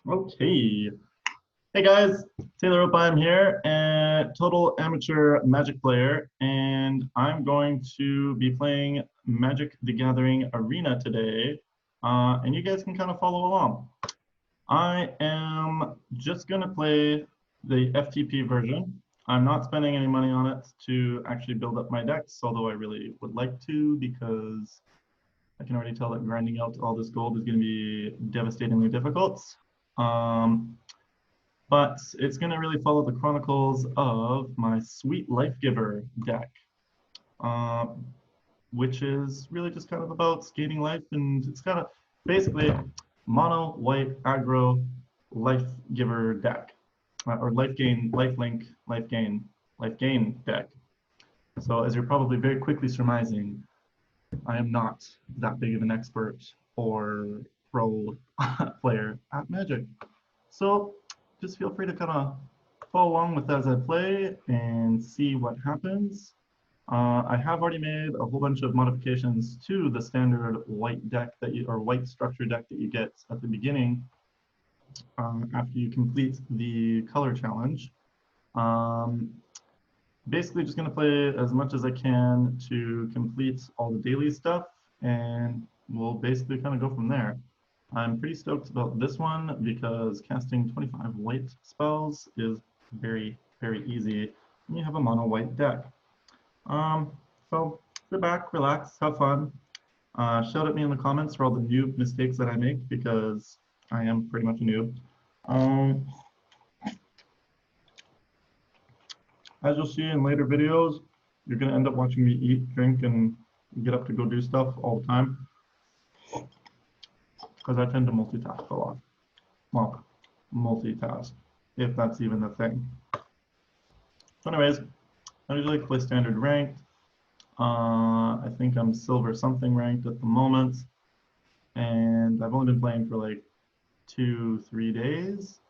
Okay. Hey guys, Taylor Hope I'm here, and total amateur Magic player, and I'm going to be playing Magic the Gathering Arena today, and you guys can kind of follow along. I am just going to play the FTP version. I'm not spending any money on it to actually build up my decks, although I really would like to because I can already tell that grinding out all this gold is going to be devastatingly difficult. Um, but it's going to really follow the chronicles of my sweet Lifegiver deck, uh, which is really just kind of about gaining life, and it's kind of basically mono white aggro Lifegiver deck, or life gain, lifelink, life gain deck. So as you're probably very quickly surmising, I am not that big of an expert or pro player at Magic. So just feel free to kind of follow along with as I play and see what happens. I have already made a whole bunch of modifications to the standard white deck or white structure deck that you get at the beginning after you complete the color challenge. Um, Basically just going to play as much as I can to complete all the daily stuff, and we'll basically kind of go from there. I'm pretty stoked about this one because casting 25 white spells is very, very easy when you have a mono white deck. So sit back, relax, have fun. Shout at me in the comments for all the noob mistakes that I make because I am pretty much a noob. As you'll see in later videos, you're going to end up watching me eat, drink, and get up to go do stuff all the time because I tend to multitask a lot. Well, multitask, if that's even a thing. So anyways, I usually play standard ranked. I think I'm silver something ranked at the moment, and I've only been playing for like 2-3 days.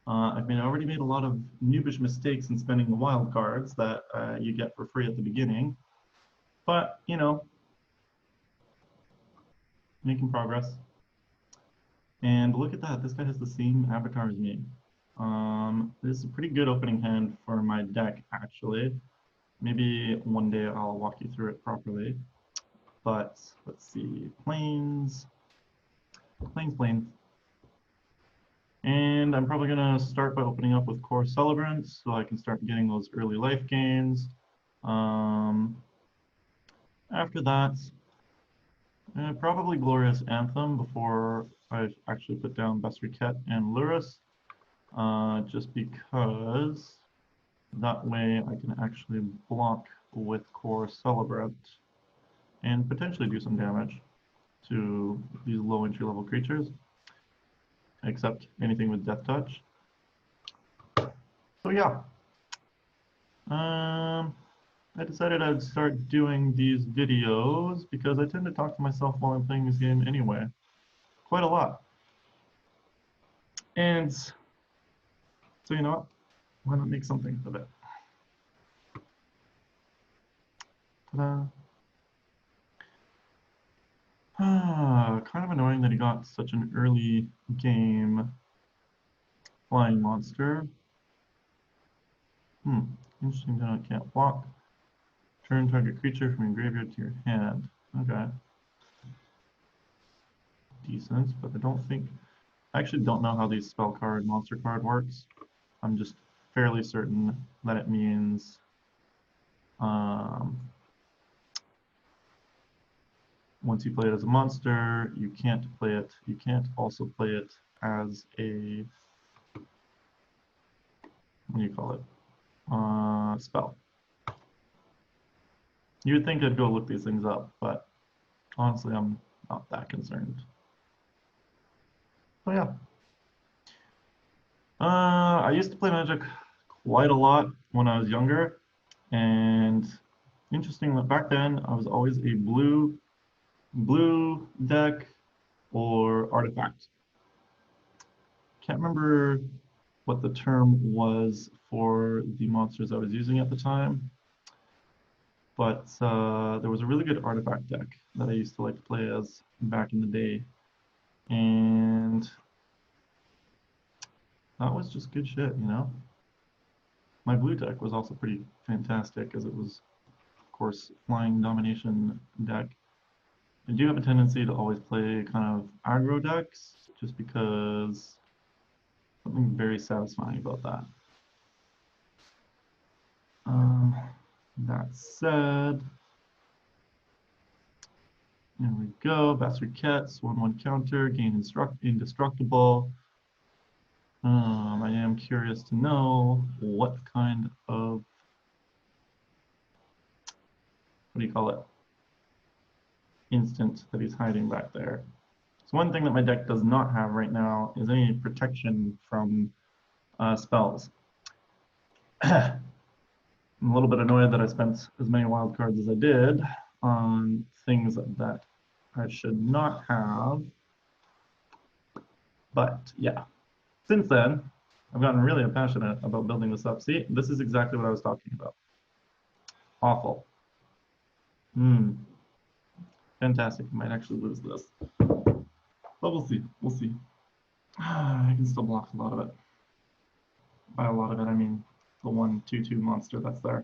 I've already made a lot of noobish mistakes in spending the wild cards that you get for free at the beginning, but you know, making progress. And look at that, this guy has the same avatar as me. This is a pretty good opening hand for my deck, actually. Maybe one day I'll walk you through it properly. But let's see, plains. And I'm probably gonna start by opening up with Core Celebrant so I can start getting those early life gains. After that, probably Glorious Anthem before I actually put down Basriket and Lurus, just because that way I can actually block with Core Celebrant and potentially do some damage to these low entry level creatures, except anything with Death Touch. So yeah, I decided I'd start doing these videos because I tend to talk to myself while I'm playing this game anyway, quite a lot. And so you know what, why not make something of it? Ta-da. Kind of annoying that he got such an early game flying monster. Interesting that I can't walk. Turn target creature from your graveyard to your hand. Okay. Decent, but I actually don't know how these spell card, monster card works. I'm just fairly certain that it means once you play it as a monster, you can't play it. You can't also play it as a, what do you call it? Spell. You would think I'd go look these things up, but honestly, I'm not that concerned. So yeah. I used to play Magic quite a lot when I was younger, and interesting that back then I was always a blue deck or artifact. Can't remember what the term was for the monsters I was using at the time, but there was a really good artifact deck that I used to like to play as back in the day, and that was just good shit, you know? My blue deck was also pretty fantastic as it was, of course, flying domination deck. I do have a tendency to always play kind of aggro decks just because something very satisfying about that. That said, there we go. Bastard Cats, 1/1 counter, gain indestructible. I am curious to know what kind of, what do you call it, instant that he's hiding back there. So one thing that my deck does not have right now is any protection from spells. I'm a little bit annoyed that I spent as many wild cards as I did on things that I should not have. But yeah, since then, I've gotten really passionate about building this up. See, this is exactly what I was talking about. Awful. Fantastic. I might actually lose this. But we'll see. We'll see. I can still block a lot of it. By a lot of it, I mean the 1/2/2 monster that's there.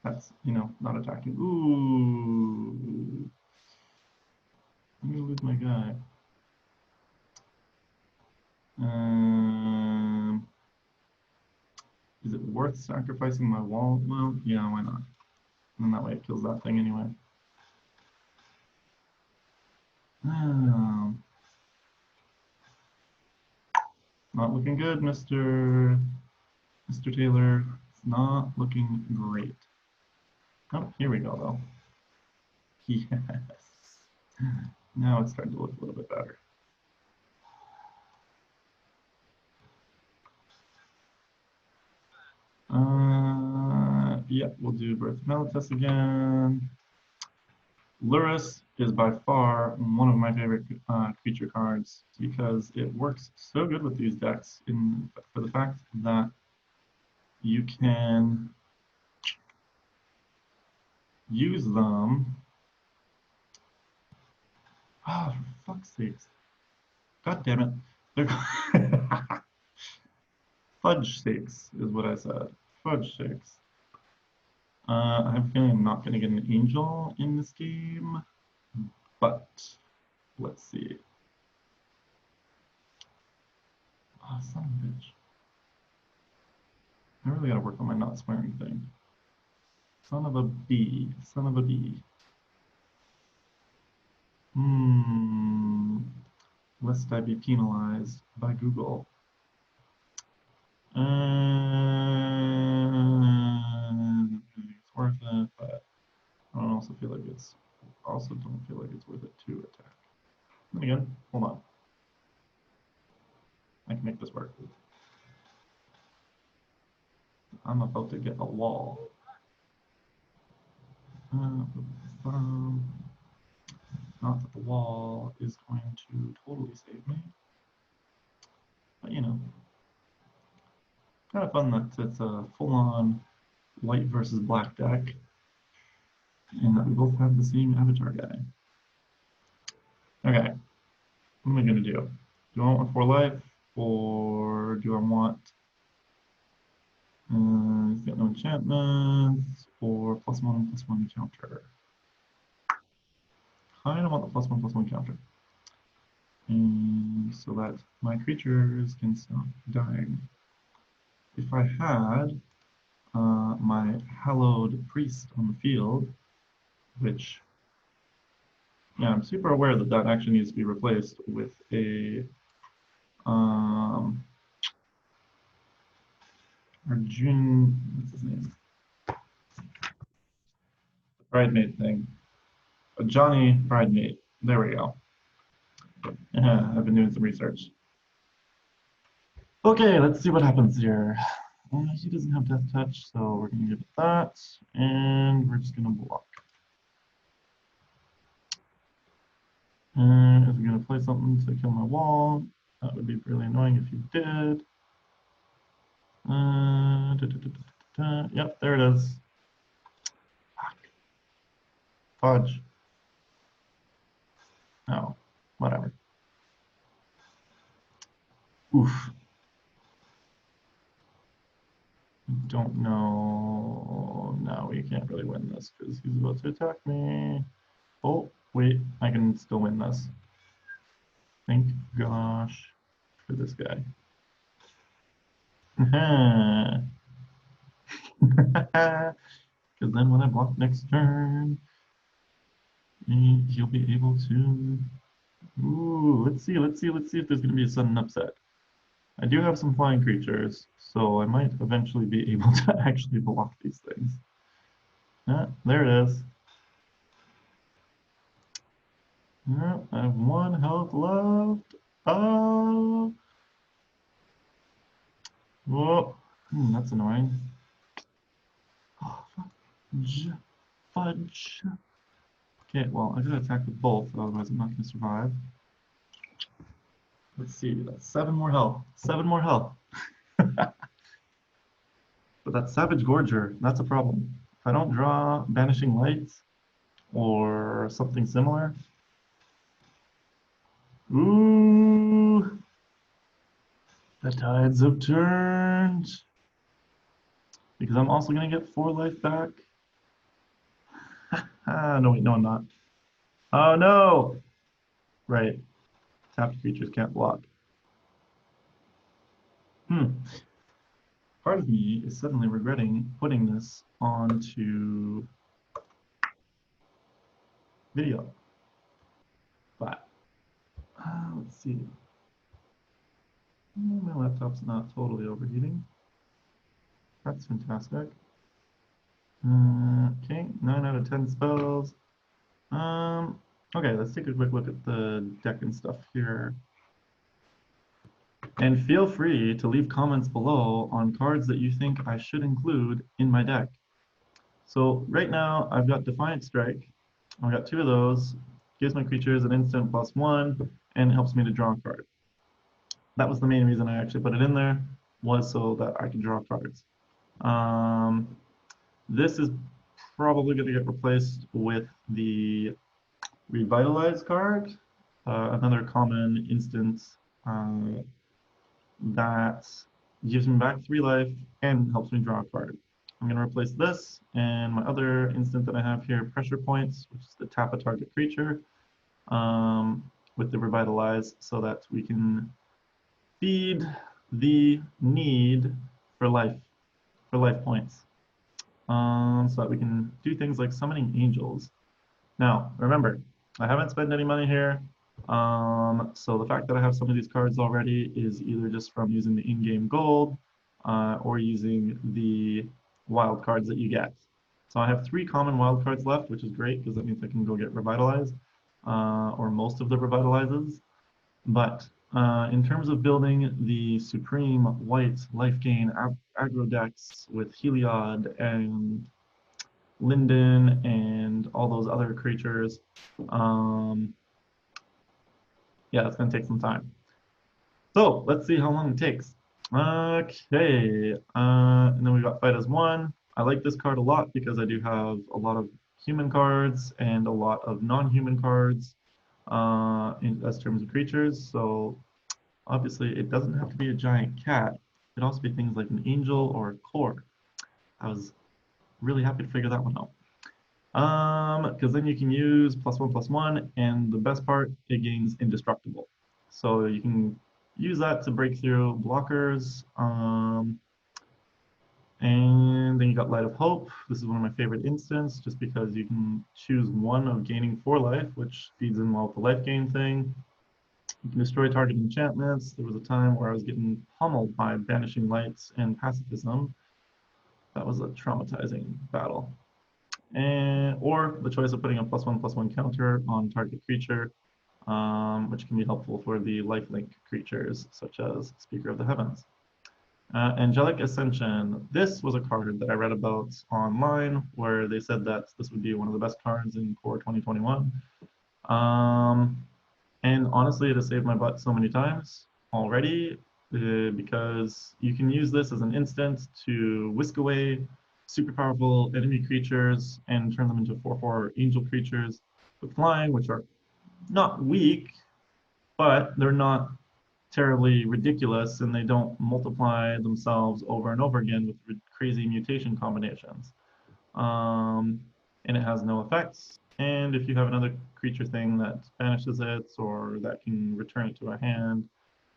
That's, you know, not attacking. Ooh. I'm gonna lose my guy. Is it worth sacrificing my wall? Well, yeah, why not? And that way it kills that thing anyway. Not looking good, Mr. Taylor. It's not looking great. Oh, here we go, though. Yes. Now it's starting to look a little bit better. Yeah, we'll do Birth of Meletus again. Lurrus is by far one of my favorite creature cards because it works so good with these decks for the fact that you can use them. Oh, for fuck's sakes. God damn it. They're fudge sakes is what I said. Fudge sakes. I have a feeling I'm not going to get an angel in this game, but let's see. Oh, son of a bitch. I really got to work on my not swearing thing. Son of a bee. Son of a bee. Lest I be penalized by Google. It's worth it, but I don't also feel like it's worth it to attack. And again, hold on. I can make this work. I'm about to get a wall. Not that the wall is going to totally save me, but you know, kind of fun that it's a full-on white versus black deck, and that we both have the same avatar guy. Okay, what am I gonna do? Do I want 4 life, or do I want? He's got no enchantments, or +1/+1 counter. I don't want the +1/+1 counter. And so that my creatures can stop dying. If I had my hallowed priest on the field, which, yeah, I'm super aware that that actually needs to be replaced with a Arjun, what's his name? The bridemaid thing. A Johnny bridemaid. There we go. I've been doing some research. Okay, let's see what happens here. He doesn't have Death Touch, so we're going to give it that, and we're just going to block. Is he going to play something to kill my wall? That would be really annoying if he did. Yep, there it is. Fuck. Fudge. Oh, whatever. Oof. Don't know. No, we can't really win this because he's about to attack me. Oh, wait, I can still win this. Thank gosh for this guy. Because then when I block next turn, he'll be able to. Ooh, let's see if there's going to be a sudden upset. I do have some flying creatures, so I might eventually be able to actually block these things. There it is. I have 1 health left. Oh, whoa. That's annoying. Oh, fudge. Fudge. Okay, well, I gotta attack with both, otherwise I'm not gonna survive. Let's see, that's 7 more health. 7 more health. But that Savage Gorger, that's a problem. If I don't draw Banishing Lights or something similar. Ooh! The tides have turned. Because I'm also gonna get 4 life back. No, wait, no, I'm not. Oh no! Right. Tapped creatures can't block. Part of me is suddenly regretting putting this onto video. But let's see. My laptop's not totally overheating. That's fantastic. Okay, 9 out of 10 spells. Okay, let's take a quick look at the deck and stuff here. And feel free to leave comments below on cards that you think I should include in my deck. So right now I've got Defiant Strike. I've got 2 of those. Gives my creatures an instant +1 and helps me to draw a card. That was the main reason I actually put it in there, was so that I could draw cards. This is probably going to get replaced with the Revitalize card, another common instance that gives me back 3 life and helps me draw a card. I'm going to replace this and my other instant that I have here, Pressure Points, which is to tap a target creature, with the Revitalize so that we can feed the need for life points, so that we can do things like summoning angels. Now, remember, I haven't spent any money here, so the fact that I have some of these cards already is either just from using the in-game gold or using the wild cards that you get. So I have 3 common wild cards left, which is great because that means I can go get Revitalized, or most of the Revitalizes. But in terms of building the Supreme White Lifegain aggro decks with Heliod and Linden and all those other creatures, yeah, it's going to take some time. So let's see how long it takes. Okay, and then we got Fight as 1. I like this card a lot because I do have a lot of human cards and a lot of non-human cards as terms of creatures. So obviously it doesn't have to be a giant cat. It could also be things like an angel or a core. I was really happy to figure that one out. Because then you can use +1/+1, and the best part, it gains indestructible. So you can use that to break through blockers. And then you got Light of Hope. This is one of my favorite instants, just because you can choose one of gaining 4 life, which feeds in well with the life gain thing. You can destroy target enchantments. There was a time where I was getting pummeled by Banishing Lights and Pacifism. That was a traumatizing battle. Or the choice of putting a +1/+1 counter on target creature, which can be helpful for the lifelink creatures, such as Speaker of the Heavens. Angelic Ascension. This was a card that I read about online, where they said that this would be one of the best cards in Core 2021. And honestly, it has saved my butt so many times already, because you can use this as an instant to whisk away super powerful enemy creatures and turn them into 4/4 angel creatures with flying, which are not weak, but they're not terribly ridiculous and they don't multiply themselves over and over again with crazy mutation combinations. Um, and it has no effects. And if you have another creature thing that banishes it or that can return it to a hand,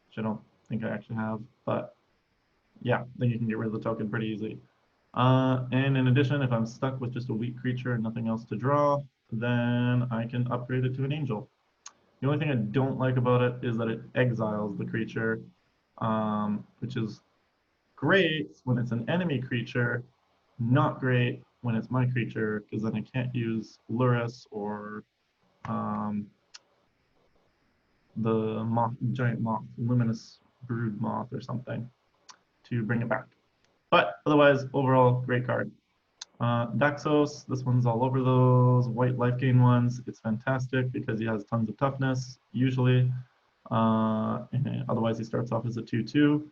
which I don't think I actually have, but yeah, then you can get rid of the token pretty easily. And in addition, if I'm stuck with just a weak creature and nothing else to draw, then I can upgrade it to an angel. The only thing I don't like about it is that it exiles the creature, which is great when it's an enemy creature, not great when it's my creature, because then I can't use Luris or um, the moth, giant moth, luminous brood moth or something to bring it back. But otherwise, overall, great card. Daxos, this one's all over those white life gain ones. It's fantastic because he has tons of toughness, usually. And otherwise, he starts off as a 2/2.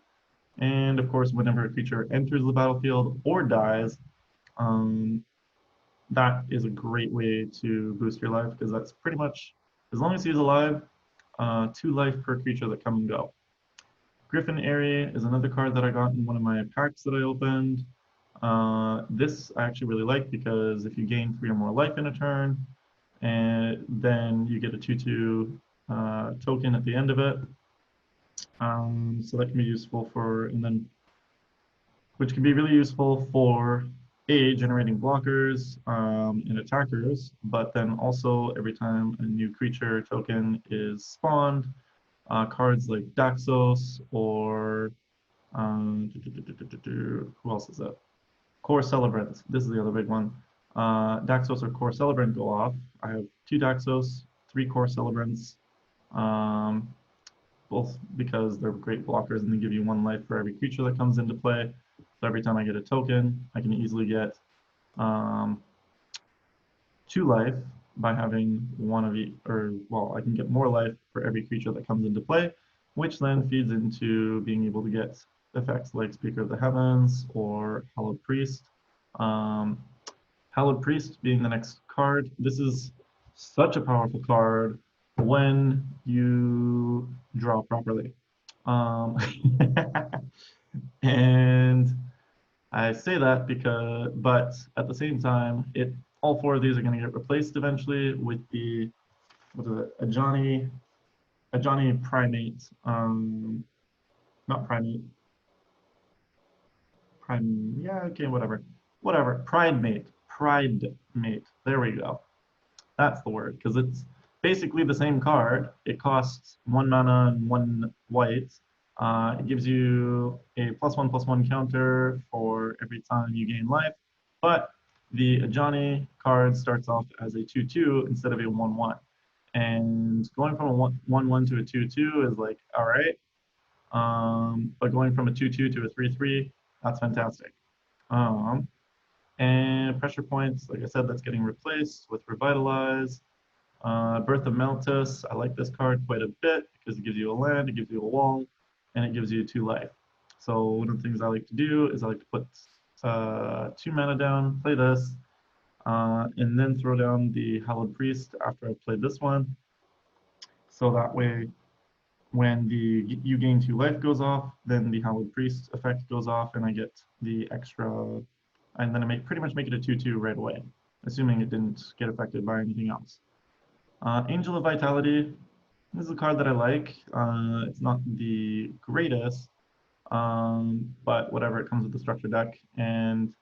And of course, whenever a creature enters the battlefield or dies, um, that is a great way to boost your life because that's pretty much, as long as he's alive, 2 life per creature that come and go. Griffin Airy is another card that I got in one of my packs that I opened. This I actually really like because if you gain 3 or more life in a turn, and then you get a 2/2 token at the end of it. So that can be useful for, and then which can be really useful for generating blockers and attackers, but then also every time a new creature token is spawned, cards like Daxos or who else is it? Core Celebrant. This is the other big one. Daxos or Core Celebrant go off. I have 2 Daxos, 3 Core Celebrants, both because they're great blockers and they give you 1 life for every creature that comes into play. So every time I get a token, I can easily get 2 life by having 1 of each, or well, I can get more life for every creature that comes into play, which then feeds into being able to get effects like Speaker of the Heavens or Hallowed Priest. Hallowed Priest being the next card. This is such a powerful card when you draw properly. Um, and I say that because, but at the same time, all 4 of these are going to get replaced eventually with the, what is it, a Johnny Primate, not Primate, yeah, okay, whatever, Pride Mate, there we go. That's the word, because it's basically the same card. It costs 1 mana and 1 white. It gives you a +1/+1 counter for every time you gain life, but the Ajani card starts off as a 2/2 instead of a 1/1. And going from a 1/1 to a 2/2 is like, all right. But going from a 2/2 to a 3/3, that's fantastic. Um, and pressure points, like I said, that's getting replaced with Revitalize. Birth of Meltus, I like this card quite a bit because it gives you a land, it gives you a wall, and it gives you 2 life. So one of the things I like to do is I like to put 2 mana down, play this, and then throw down the Hallowed Priest after I've played this one. So that way, when the you gain 2 life goes off, then the Hallowed Priest effect goes off, and I get the extra, and then I pretty much make it a 2/2 right away, assuming it didn't get affected by anything else. Angel of Vitality, this is a card that I like. It's not the greatest, but whatever, it comes with the structure deck, and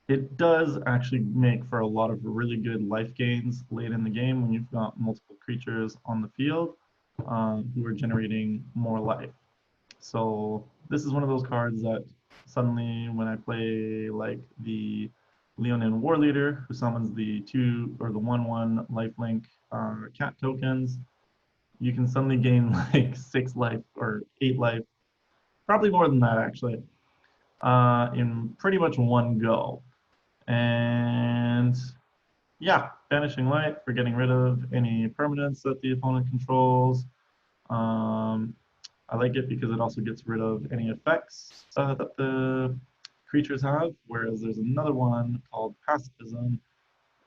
it does actually make for a lot of really good life gains late in the game when you've got multiple creatures on the field who are generating more life. So this is one of those cards that suddenly when I play like the Leonin War Leader, who summons the 2 or the 1/1 lifelink cat tokens, you can suddenly gain like 6 life or 8 life, probably more than that actually, in pretty much one go. And yeah, Banishing Light for getting rid of any permanents that the opponent controls. I like it because it also gets rid of any effects that the creatures have, whereas there's another one called Pacifism,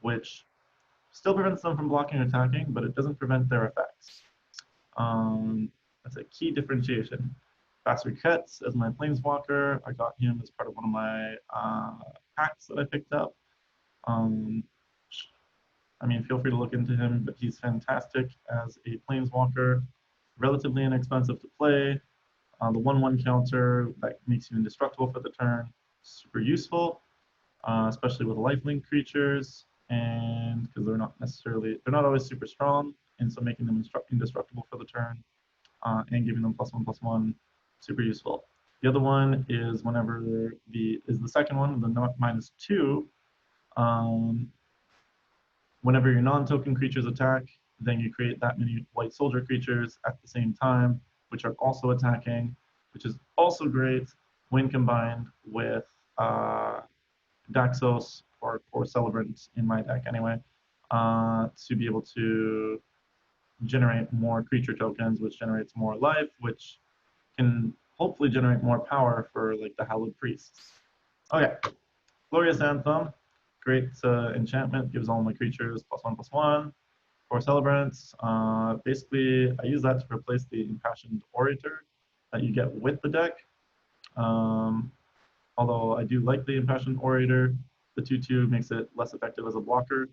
which still prevents them from blocking or attacking, but it doesn't prevent their effects. That's a key differentiation. Faster cuts as my planeswalker. I got him as part of one of my packs that I picked up. I mean, feel free to look into him, but he's fantastic as a planeswalker, relatively inexpensive to play. The 1/1 counter that makes you indestructible for the turn, super useful, especially with lifelink creatures, and because they're not always super strong, and so making them indestructible for the turn and giving them +1/+1, super useful. The other one is the second one, the -2. Whenever your non-token creatures attack, then you create that many white soldier creatures at the same time, which are also attacking, which is also great when combined with Daxos or Celebrant in my deck anyway, to be able to generate more creature tokens, which generates more life, which can hopefully generate more power for like the Hallowed Priests. Okay, Glorious Anthem. Great enchantment, gives all my creatures +1/+1. For Celebrants, basically I use that to replace the Impassioned Orator that you get with the deck. Although I do like the Impassioned Orator, the 2/2 makes it less effective as a blocker.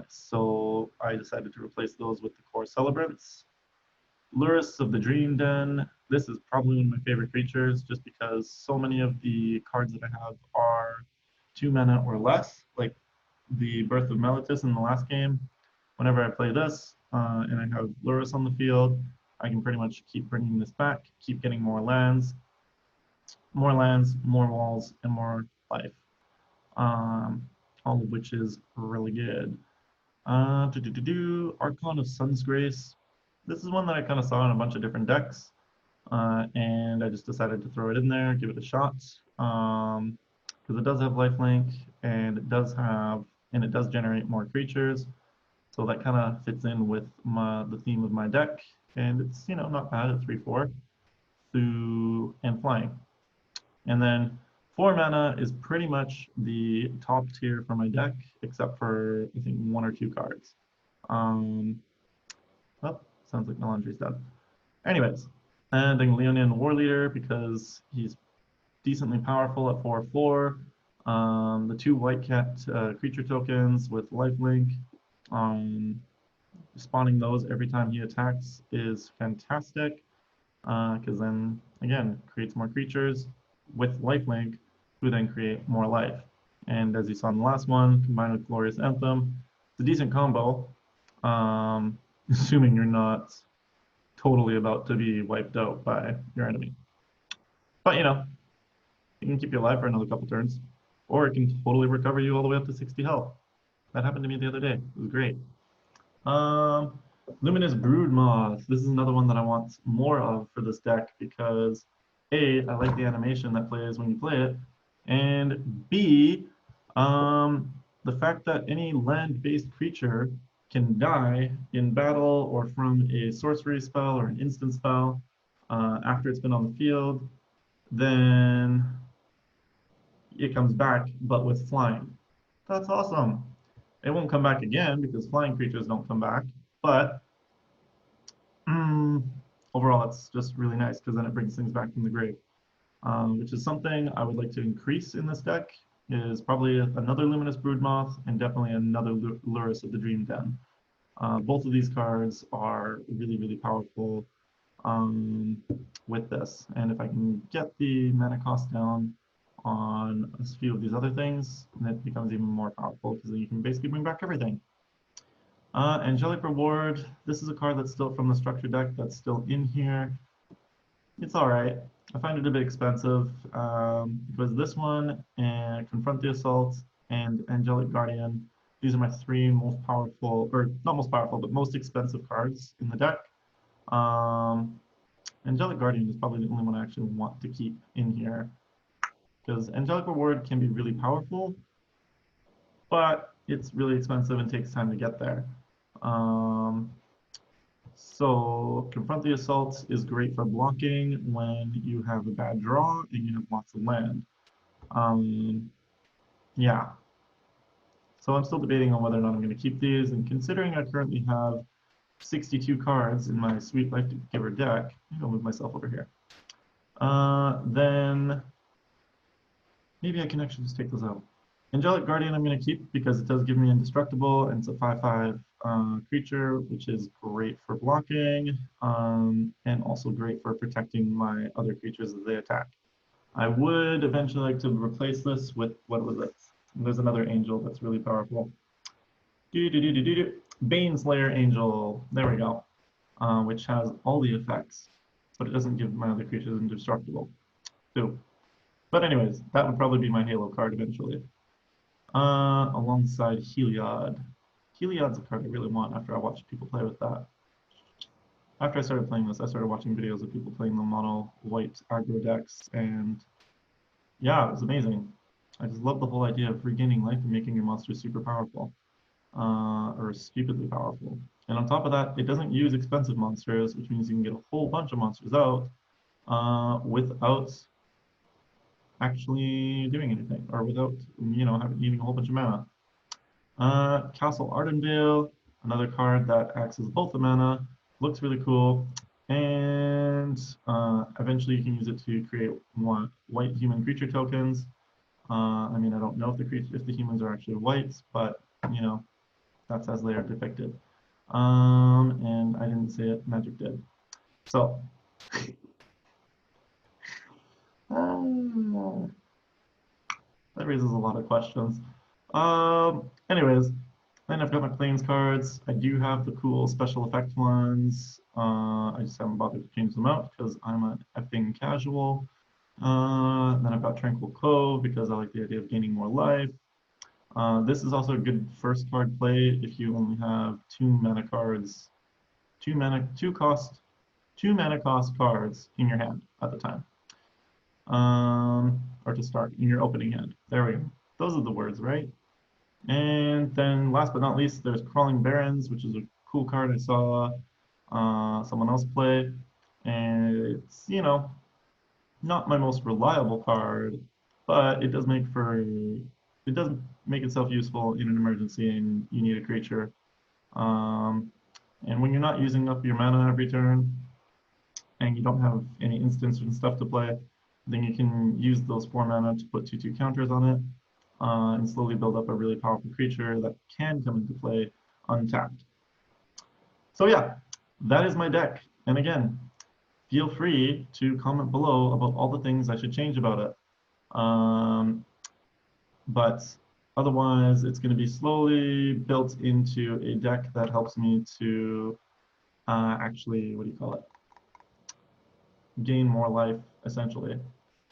So I decided to replace those with the core Celebrants. Lurrus of the Dream Den. This is probably one of my favorite creatures just because so many of the cards that I have are 2 mana or less, like the Birth of Meletis in the last game. Whenever I play this and I have Lurrus on the field, I can pretty much keep bringing this back, keep getting more lands, more walls, and more life, all of which is really good. Archon of Sun's Grace. This is one that I kind of saw in a bunch of different decks, and I just decided to throw it in there, give it a shot, because it does have lifelink, and it does generate more creatures, so that kind of fits in with the theme of my deck, and it's not bad at 3/4, and flying, and then 4 mana is pretty much the top tier for my deck, except for I think 1 or 2 cards. Oh, sounds like my laundry's done. Anyways, and then Leonin War Leader because he's decently powerful at 4/4. The 2 white cat creature tokens with lifelink. Spawning those every time he attacks is fantastic because then again creates more creatures with lifelink, who then create more life. And as you saw in the last one, combined with Glorious Anthem, it's a decent combo, assuming you're not totally about to be wiped out by your enemy. But you can keep you alive for another couple turns, or it can totally recover you all the way up to 60 health. That happened to me the other day. It was great. Luminous Broodmoth. This is another one that I want more of for this deck because A, I like the animation that plays when you play it, and B, the fact that any land-based creature can die in battle or from a sorcery spell or an instant spell after it's been on the field, then it comes back, but with flying. That's awesome. It won't come back again because flying creatures don't come back, but overall that's just really nice because then it brings things back from the grave, which is something I would like to increase in this deck, is probably another Luminous Broodmoth and definitely another Lurrus of the Dream Den. Both of these cards are really, really powerful with this, and if I can get the mana cost down on a few of these other things, then it becomes even more powerful because then you can basically bring back everything. Angelic Reward, this is a card that's still from the structure deck that's still in here. It's alright. I find it a bit expensive because this one and Confront the Assault and Angelic Guardian, these are my 3 most powerful, or not most powerful, but most expensive cards in the deck. Angelic Guardian is probably the only one I actually want to keep in here because Angelic Reward can be really powerful, but it's really expensive and takes time to get there. So Confront the Assault is great for blocking when you have a bad draw and you have lots of land. Yeah. So I'm still debating on whether or not I'm going to keep these, and considering I currently have 62 cards in my sweet Lifegiver deck. Maybe I'll move myself over here. Then maybe I can actually just take those out. Angelic Guardian I'm going to keep because it does give me indestructible, and it's a 5/5 creature, which is great for blocking, and also great for protecting my other creatures as they attack. I would eventually like to replace this with, what was it? There's another angel that's really powerful. Baneslayer Angel, there we go, which has all the effects, but it doesn't give my other creatures indestructible. So, but anyways, that would probably be my Halo card eventually. Alongside Heliod. Heliod's a card I really want after I watched people play with that. After I started playing this, I started watching videos of people playing the mono white aggro decks, and yeah, it was amazing. I just love the whole idea of regaining life and making your monsters super powerful, or stupidly powerful. And on top of that, it doesn't use expensive monsters, which means you can get a whole bunch of monsters out without actually doing anything, or without, needing a whole bunch of mana. Castle Ardenvale, another card that acts as both the mana, looks really cool, and eventually you can use it to create more white human creature tokens. I mean, I don't know if the humans are actually whites, but that's as they are depicted. And I didn't say it, Magic did. So that raises a lot of questions. Anyways, then I've got my planes cards. I do have the cool special effect ones. I just haven't bothered to change them out because I'm an effing casual. Then I've got Tranquil Cove because I like the idea of gaining more life. This is also a good first card play if you only have two mana cost cards in your hand at the time. Or to start in your opening hand. There we go. Those are the words, right? And then last but not least, there's Crawling Barrens, which is a cool card I saw someone else play. And it's, not my most reliable card, but it does make itself useful in an emergency and you need a creature. And when you're not using up your mana every turn, and you don't have any instants and stuff to play, then you can use those 4 mana to put 2/2 counters on it, and slowly build up a really powerful creature that can come into play untapped. So yeah, that is my deck. And again, feel free to comment below about all the things I should change about it. But otherwise, it's going to be slowly built into a deck that helps me to actually, gain more life, essentially.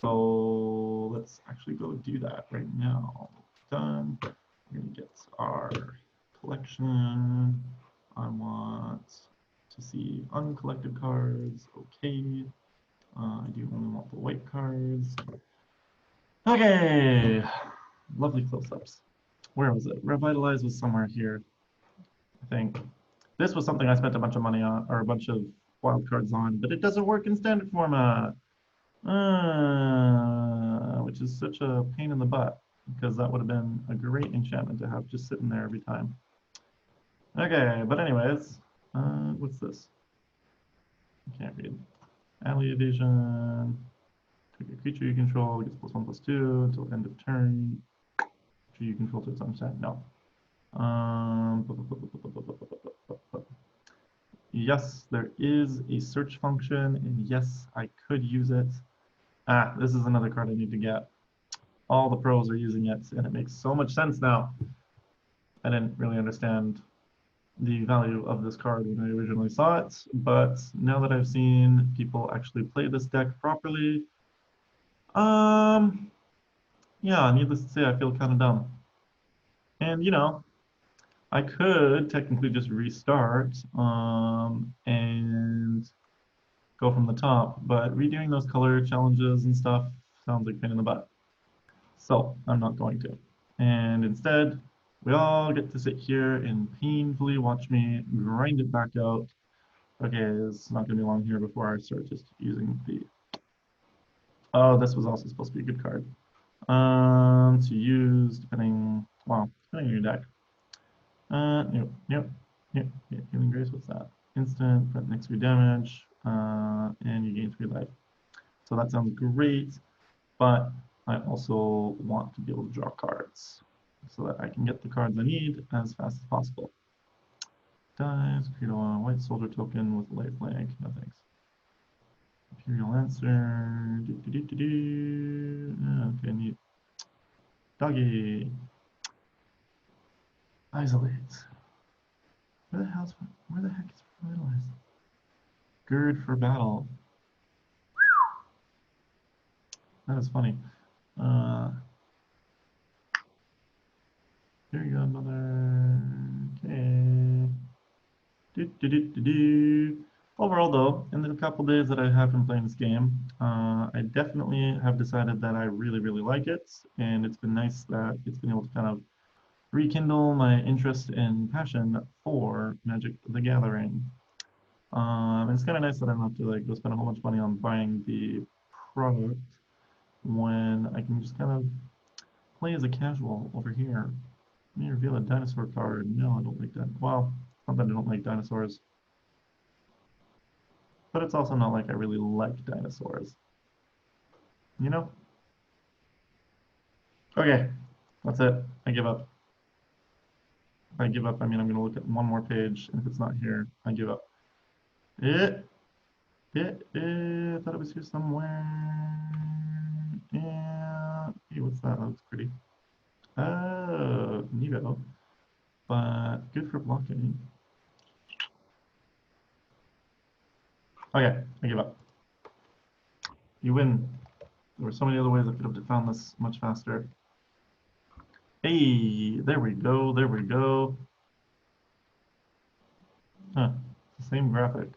So let's actually go do that right now. Done. We're going to get our collection. I want to see uncollected cards. Okay. I do only want the white cards. Okay. Lovely close-ups. Where was it? Revitalize was somewhere here, I think. This was something I spent a bunch of money on, or a bunch of wild cards on, but it doesn't work in standard format. Which is such a pain in the butt, because that would have been a great enchantment to have just sitting there every time. Okay, but anyways, what's this? I can't read. Alley evasion. Take a creature you control, gets +1/+2 until end of turn. Creature you control to its own side. No. Yes, there is a search function, and yes, I could use it. This is another card I need to get. All the pros are using it, and it makes so much sense now. I didn't really understand the value of this card when I originally saw it, but now that I've seen people actually play this deck properly, yeah, needless to say, I feel kind of dumb. And, I could technically just restart and go from the top, but redoing those color challenges and stuff sounds like a pain in the butt. So I'm not going to. And instead, we all get to sit here and painfully watch me grind it back out. Okay, it's not going to be long here before I start just using the... Oh, this was also supposed to be a good card. To use, depending on your deck. Yep, Healing Grace, what's that? instant, but next 3 damage, and you gain 3 life. So that sounds great, but I also want to be able to draw cards so that I can get the cards I need as fast as possible. Dies, create a white soldier token with lifelink. No thanks. Imperial answer. Okay, neat. Doggy. Isolate. Where the heck is vitalize? Gird for battle. That is funny. Here you go, mother. Okay. Overall, though, in the couple days that I have been playing this game, I definitely have decided that I really, really like it, and it's been nice that it's been able to kind of rekindle my interest and passion for Magic the Gathering. It's kind of nice that I don't have to like go spend a whole bunch of money on buying the product when I can just kind of play as a casual over here. Let me reveal a dinosaur card. No, I don't like that. Well, not that I don't like dinosaurs, but it's also not like I really like dinosaurs. You know? Okay, that's it. I give up. If I give up, I mean I'm going to look at one more page, and if it's not here, I give up. I thought it was here somewhere. Yeah. Hey, what's that? That looks pretty. Oh, neato. But good for blocking. Okay, I give up. You win. There were so many other ways I could have found this much faster. Hey, there we go, there we go. Huh, the same graphic.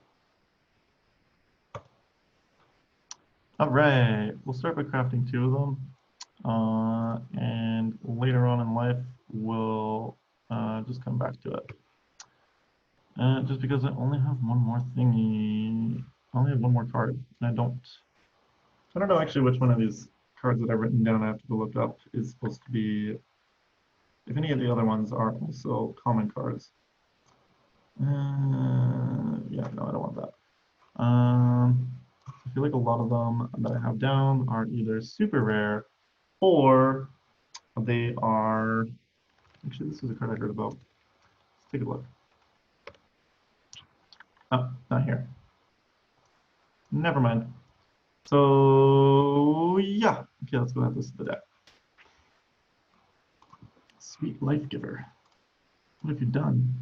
All right, we'll start by crafting 2 of them. And later on in life, we'll just come back to it. Just because I only have one more thingy. I only have one more card, and I don't know actually which one of these cards that I've written down I have to go look up is supposed to be, if any of the other ones are also common cards. Yeah, no, I don't want that. I feel like a lot of them that I have down are either super rare or they are, actually this is a card I heard about. Let's take a look. Oh, not here. Never mind. So yeah, okay, let's go ahead and list the deck. Sweet Lifegiver. What have you done?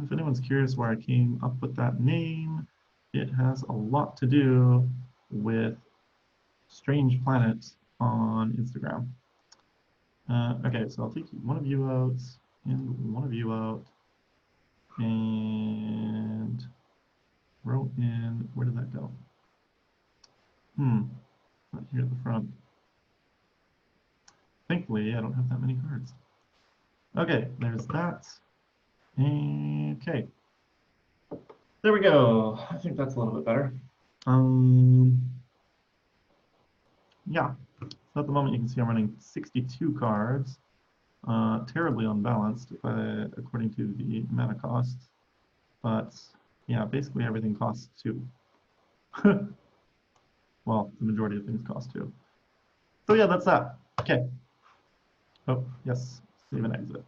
If anyone's curious where I came up with that name, it has a lot to do with Strange Planet on Instagram. Okay, so I'll take one of you out and one of you out and throw in, where did that go? Not here at the front. Thankfully, I don't have that many cards. Okay, there's that. Okay. There we go. I think that's a little bit better. Yeah. So at the moment, you can see I'm running 62 cards. Terribly unbalanced according to the mana cost. But yeah, basically everything costs 2. Well, the majority of things cost 2. So yeah, that's that. Okay. Oh, yes. Save and exit.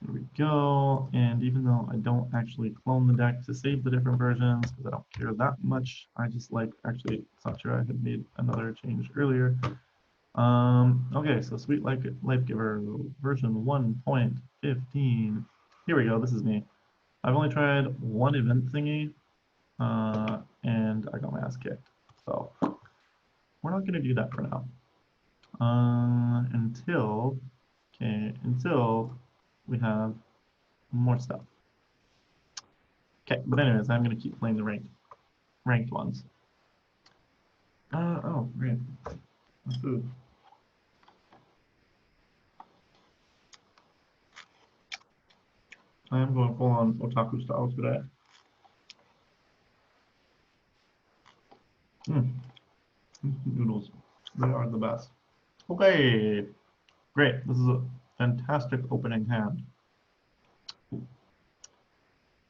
There we go. And even though I don't actually clone the deck to save the different versions, because I don't care that much, I just like, actually, it's not sure I had made another change earlier. Okay, so Sweet Lifegiver version 1.15. Here we go, this is me. I've only tried one event thingy, and I got my ass kicked. So, we're not gonna do that for now. Until we have more stuff. Okay, but anyways, I'm gonna keep playing the ranked ones. Oh, great. Food. I am going full on otaku style today. Noodles. They are the best. Okay, great. This is a fantastic opening hand.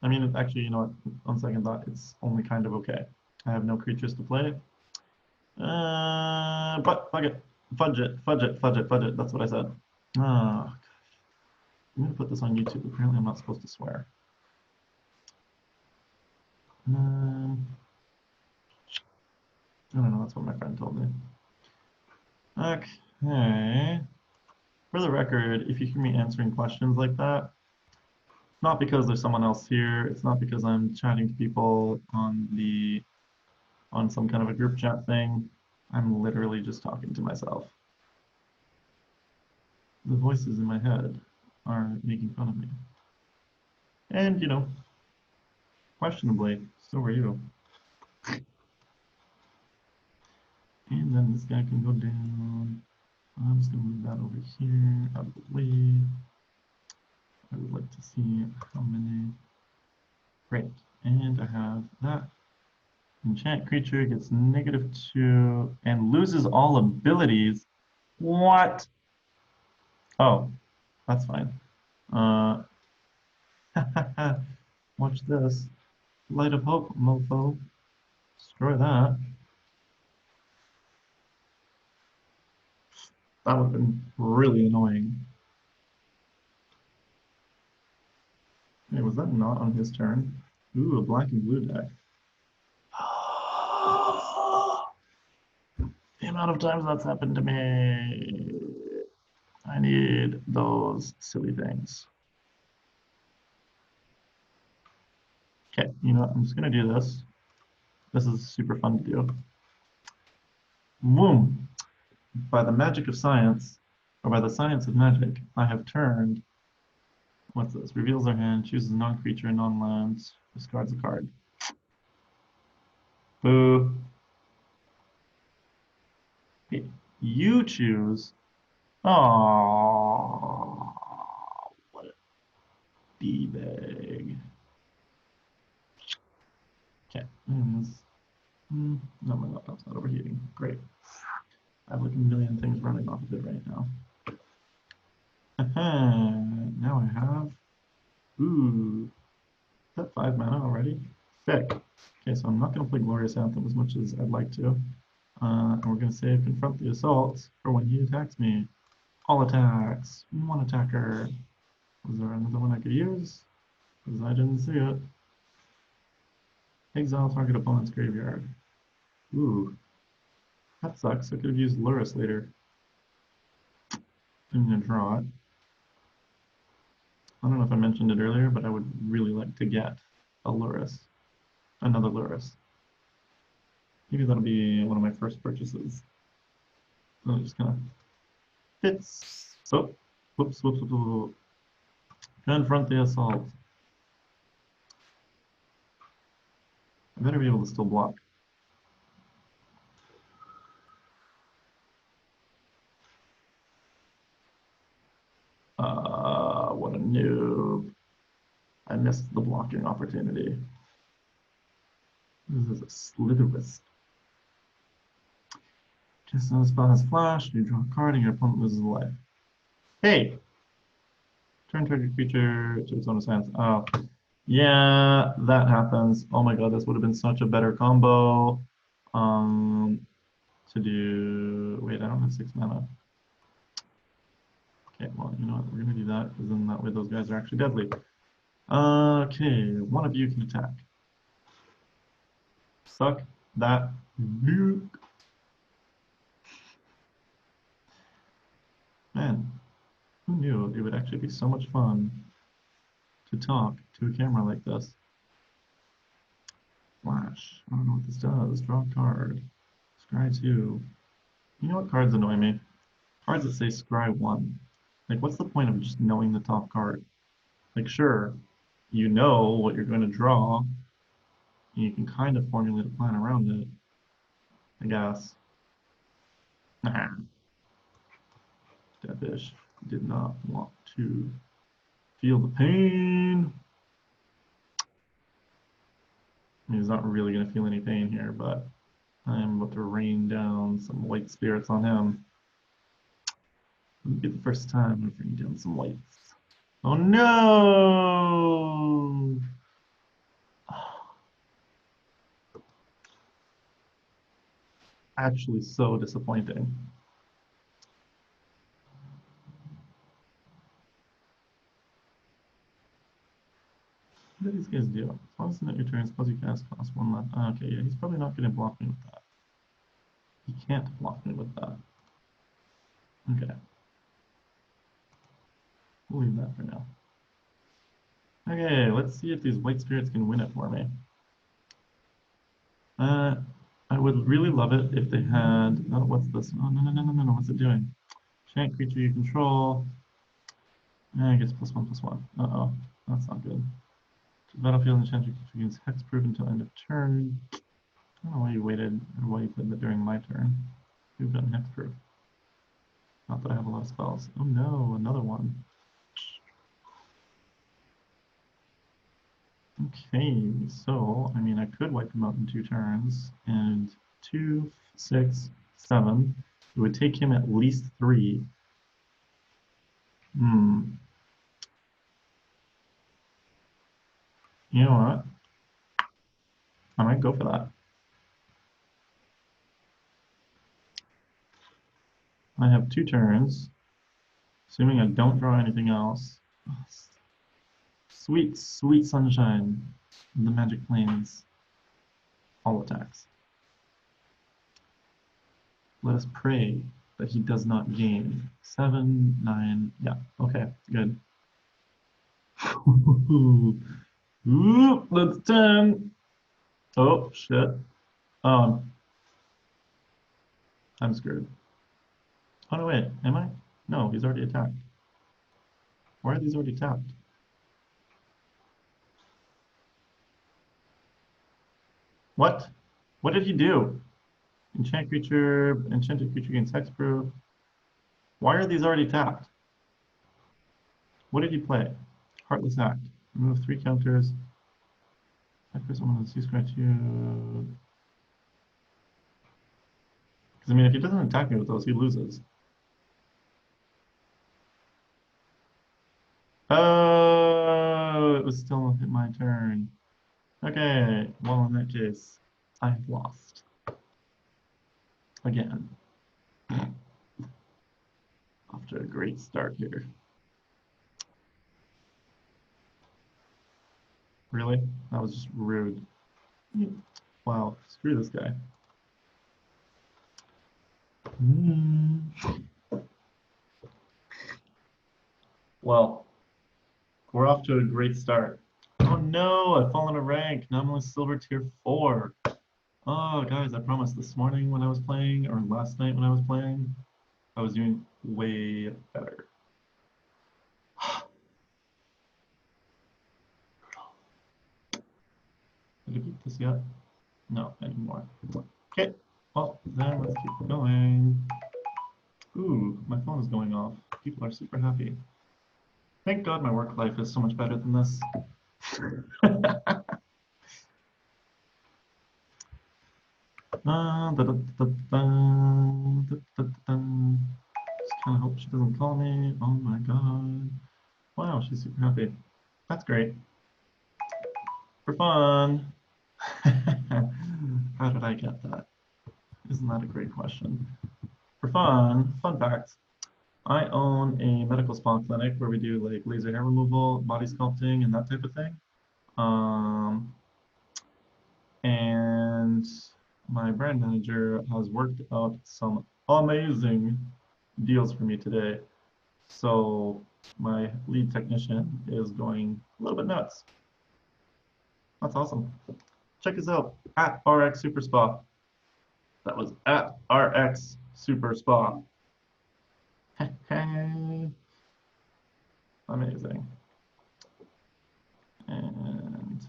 I mean, actually, you know what? On second thought, it's only kind of okay. I have no creatures to play. But fuck it. Fudge it, fudge it, fudge it, fudge it. That's what I said. Oh, I'm gonna put this on YouTube. Apparently, I'm not supposed to swear. I don't know. That's what my friend told me. Okay. For the record, if you hear me answering questions like that, not because there's someone else here. It's not because I'm chatting to people on some kind of a group chat thing. I'm literally just talking to myself. The voices in my head are making fun of me. And, you know, questionably, so are you. And then this guy can go down. I'm just going to move that over here, out of the way. I would like to see how many. Great. And I have that. Enchant creature gets -2 and loses all abilities. What? Oh, that's fine. Watch this. Light of Hope, mofo. Destroy that. That would have been really annoying. Hey, was that not on his turn? Ooh, a black and blue deck. The amount of times that's happened to me. I need those silly things. Okay, you know what? I'm just gonna do this. This is super fun to do. Boom! By the magic of science, or by the science of magic, I have turned. What's this? Reveals their hand, chooses non-creature, non-lands, discards a card. Boo. Okay. You choose. Oh, what a D-bag. Okay. No, my laptop's not overheating. Great. I have like a million things running off of it right now. Now I have. Ooh. Is that 5 mana already? Sick. Okay, so I'm not going to play Glorious Anthem as much as I'd like to. And we're going to save Confront the Assault for when he attacks me. All attacks. One attacker. Was there another one I could use? Because I didn't see it. Exile target opponent's graveyard. Ooh. That sucks. I could have used Luris later. I'm going to draw it. I don't know if I mentioned it earlier, but I would really like to get a Luris. Another Luris. Maybe that'll be one of my first purchases. So it just kind of fits. So, whoops, whoops, whoops, whoops. Confront the assault. I better be able to still block. What a noob. I missed the blocking opportunity. This is a Slitherist. Just on the spell has flash, you draw a card and your opponent loses a life. Hey! Turn target creature to its own hands. Oh, yeah, that happens. Oh my god, this would have been such a better combo. To do. Wait, I don't have 6 mana. Okay, well, you know what? We're gonna do that because then that way those guys are actually deadly. Okay, one of you can attack. Suck that nuke. Man, who knew it would actually be so much fun to talk to a camera like this? Flash. I don't know what this does. Draw a card. Scry 2. You know what cards annoy me? Cards that say scry 1. Like, what's the point of just knowing the top card? Like, sure, you know what you're going to draw, and you can kind of formulate a plan around it, I guess. Nah. Deathwish did not want to feel the pain. I mean, he's not really going to feel any pain here, but I'm about to rain down some white spirits on him. It'll be the first time I'm rain down some whites. Oh no! actually so disappointing. What do these guys do? Constant your turns, plus you cast cost 1 less. Oh, okay, yeah, he's probably not going to block me with that. He can't block me with that. Okay. We'll leave that for now. Okay, let's see if these white spirits can win it for me. I would really love it if they had. Oh, what's this? Oh, no. What's it doing? Giant creature you control. I guess +1/+1. Uh-oh. That's not good. Battlefield enchanted creature gains hexproof until end of turn. I don't know why you waited, or why you played that during my turn. You've done hexproof. Not that I have a lot of spells. Oh no, another one. Okay, so, I mean, I could wipe him out in 2 turns, and 2, 6, 7. It would take him at least 3. You know what? I might go for that. I have 2 turns, assuming I don't draw anything else. Sweet, sweet sunshine. The magic planes. All attacks. Let us pray that he does not gain. 7, 9, yeah, okay, good. Oop, that's 10. Oh, shit. I'm screwed. Oh, no, wait, am I? No, he's already attacked. Why are these already tapped? What? What did he do? Enchanted creature gains hexproof. Why are these already tapped? What did he play? Heartless Act. Remove 3 counters. Activate someone with C-scratch you. Because, I mean, if he doesn't attack me with those, he loses. Oh, it was still my turn. Okay, well, in that case, I've lost. Again. Off to a great start here. Really? That was just rude. Wow, screw this guy. Well, we're off to a great start. Oh no, I've fallen a rank. Now I'm only silver tier 4. Oh, guys, I promised this morning when I was playing, or last night when I was playing, I was doing way better. Did I beat this yet? No, anymore. Okay, well, then let's keep going. Ooh, my phone is going off. People are super happy. Thank God my work life is so much better than this. Just kind of hope she doesn't call me. Oh my God. Wow, she's super happy. That's great. For fun. How did I get that? Isn't that a great question? For fun fact, I own a medical spa clinic where we do like laser hair removal, body sculpting, and that type of thing. And my brand manager has worked out some amazing deals for me today. So my lead technician is going a little bit nuts. That's awesome. Check us out at RX Super Spa. That was at RX Super Spa. Amazing. And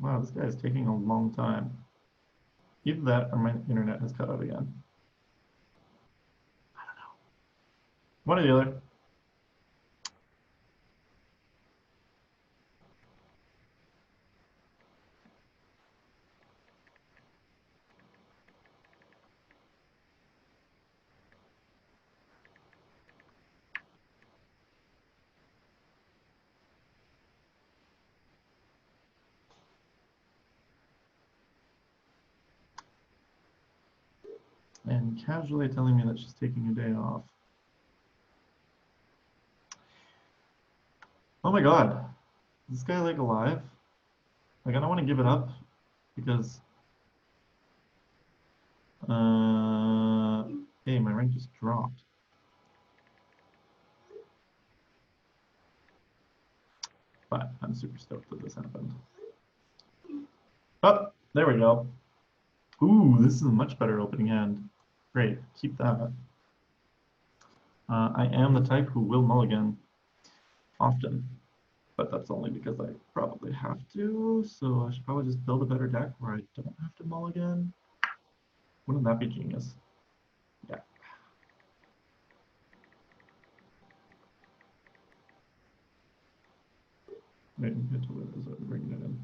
wow, this guy is taking a long time. Either that or my internet has cut out again. I don't know. One or the other. and casually telling me that she's taking a day off. Oh my god, is this guy like alive? Like, I don't want to give it up because hey, my rank just dropped. But I'm super stoked that this happened. Oh, there we go. Ooh, this is a much better opening hand. Great, keep that. I am the type who will mulligan often, but that's only because I probably have to, so I should probably just build a better deck where I don't have to mulligan. Wouldn't that be genius? Yeah. Wait, get to where is it? Bringing it in.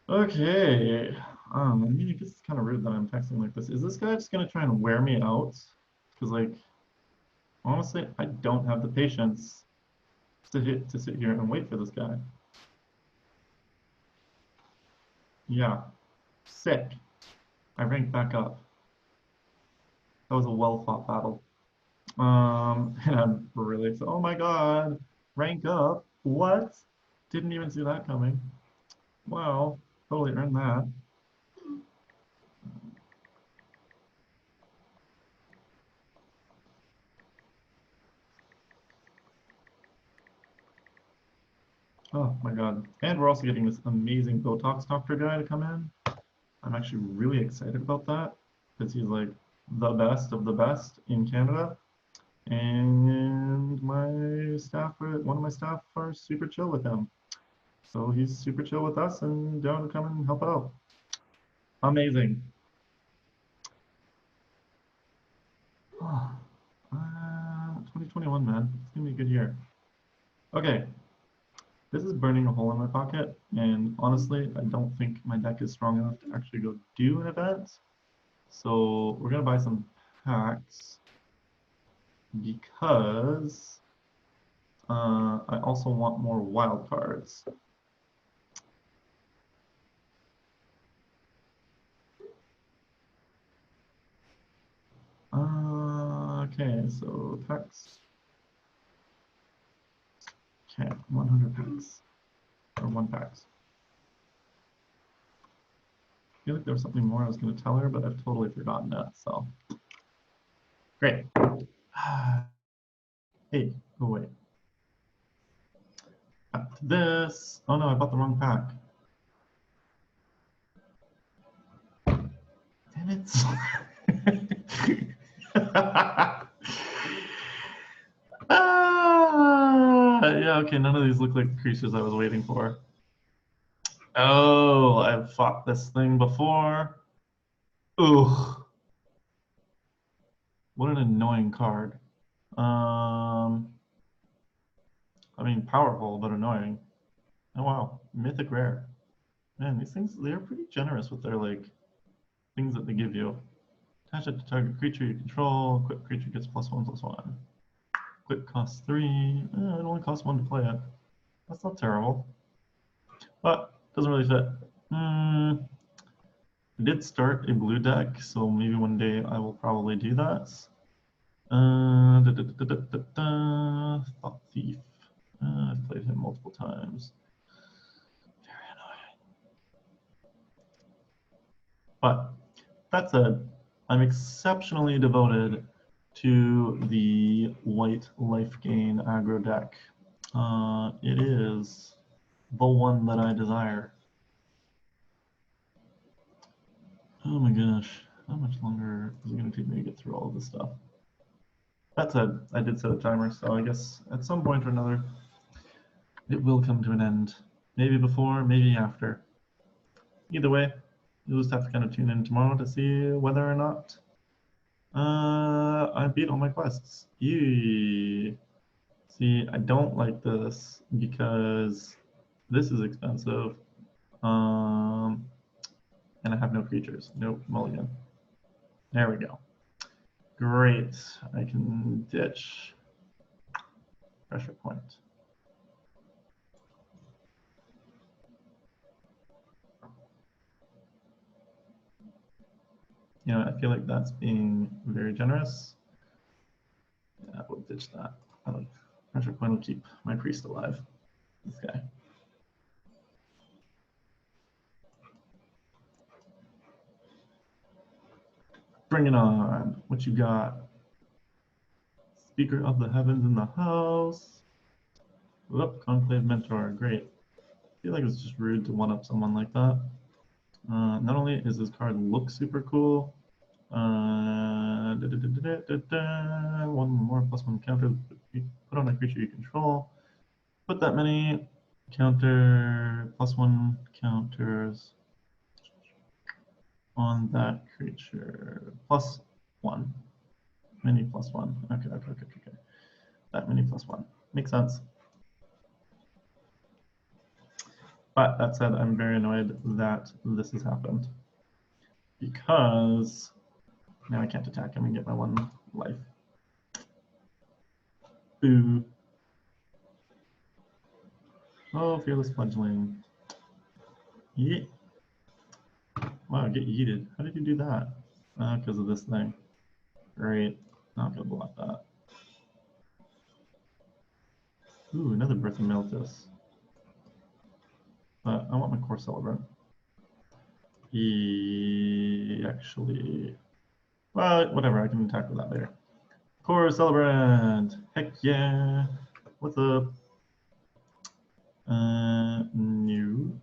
Okay. I mean, I guess it's kind of rude that I'm texting like this. Is this guy just gonna try and wear me out? Because, like, honestly, I don't have the patience to sit here and wait for this guy. Yeah. Sick. I ranked back up. That was a well-fought battle. And I'm really excited. Oh my god. Rank up. What? Didn't even see that coming. Wow. Totally earned that. Oh my god. And we're also getting this amazing Botox doctor guy to come in. I'm actually really excited about that because he's like the best of the best in Canada. And my staff, one of my staff are super chill with him. So he's super chill with us and down to come and help out. Amazing. 2021, man. It's gonna be a good year. Okay, this is burning a hole in my pocket, and honestly, I don't think my deck is strong enough to actually go do an event. So we're gonna buy some packs because I also want more wild cards. Okay, so packs. Okay, 100 packs. Or 1 packs. I feel like there was something more I was going to tell her, but I've totally forgotten that, so. Great. Hey, oh wait. Back to this. Oh no, I bought the wrong pack. Damn it. Yeah, okay, none of these look like the creatures I was waiting for. Oh, I've fought this thing before. Ugh. What an annoying card. I mean, powerful, but annoying. Oh, wow. Mythic rare. Man, these things, they're pretty generous with their, like, things that they give you. Attach it to target creature you control. Equip creature gets +1/+1. Equip costs 3. It only costs 1 to play it. That's not terrible. But, doesn't really fit. I did start a blue deck, so maybe one day I will probably do that. Thought Thief. I've played him multiple times. Very annoying. But that said, I'm exceptionally devoted to the white Lifegain aggro deck. It is the one that I desire. Oh my gosh, how much longer is it going to take me to get through all of this stuff? That said, I did set a timer, so I guess at some point or another, it will come to an end. Maybe before, maybe after. Either way, you'll just have to kind of tune in tomorrow to see whether or not I beat all my quests. Yee. See, I don't like this because this is expensive. And I have no creatures. Nope, mulligan. There we go. Great. I can ditch pressure point. You know, I feel like that's being very generous. Yeah, we'll ditch that. Pressure point will keep my priest alive. This guy. Bring it on. What you got? Speaker of the heavens in the house. Whoop, Conclave Mentor. Great. I feel like it's just rude to one-up someone like that. Not only is this card look super cool, one more +1 counter. Put on a creature you control. Put that many counter +1 counters on that creature. +1. Many +1. Okay. That many +1. Makes sense. But that said, I'm very annoyed that this has happened. Because now I can't attack him and get my 1 life. Boo. Oh, Fearless Fledgling. Yeet. Wow, get yeeted. How did you do that? Because of this thing. Great. Not gonna block that. Ooh, another Birth of Meltus. But I want my Core Celebrant. Actually, well, whatever, I can attack with that later. Core Celebrant! Heck yeah! What's up? New.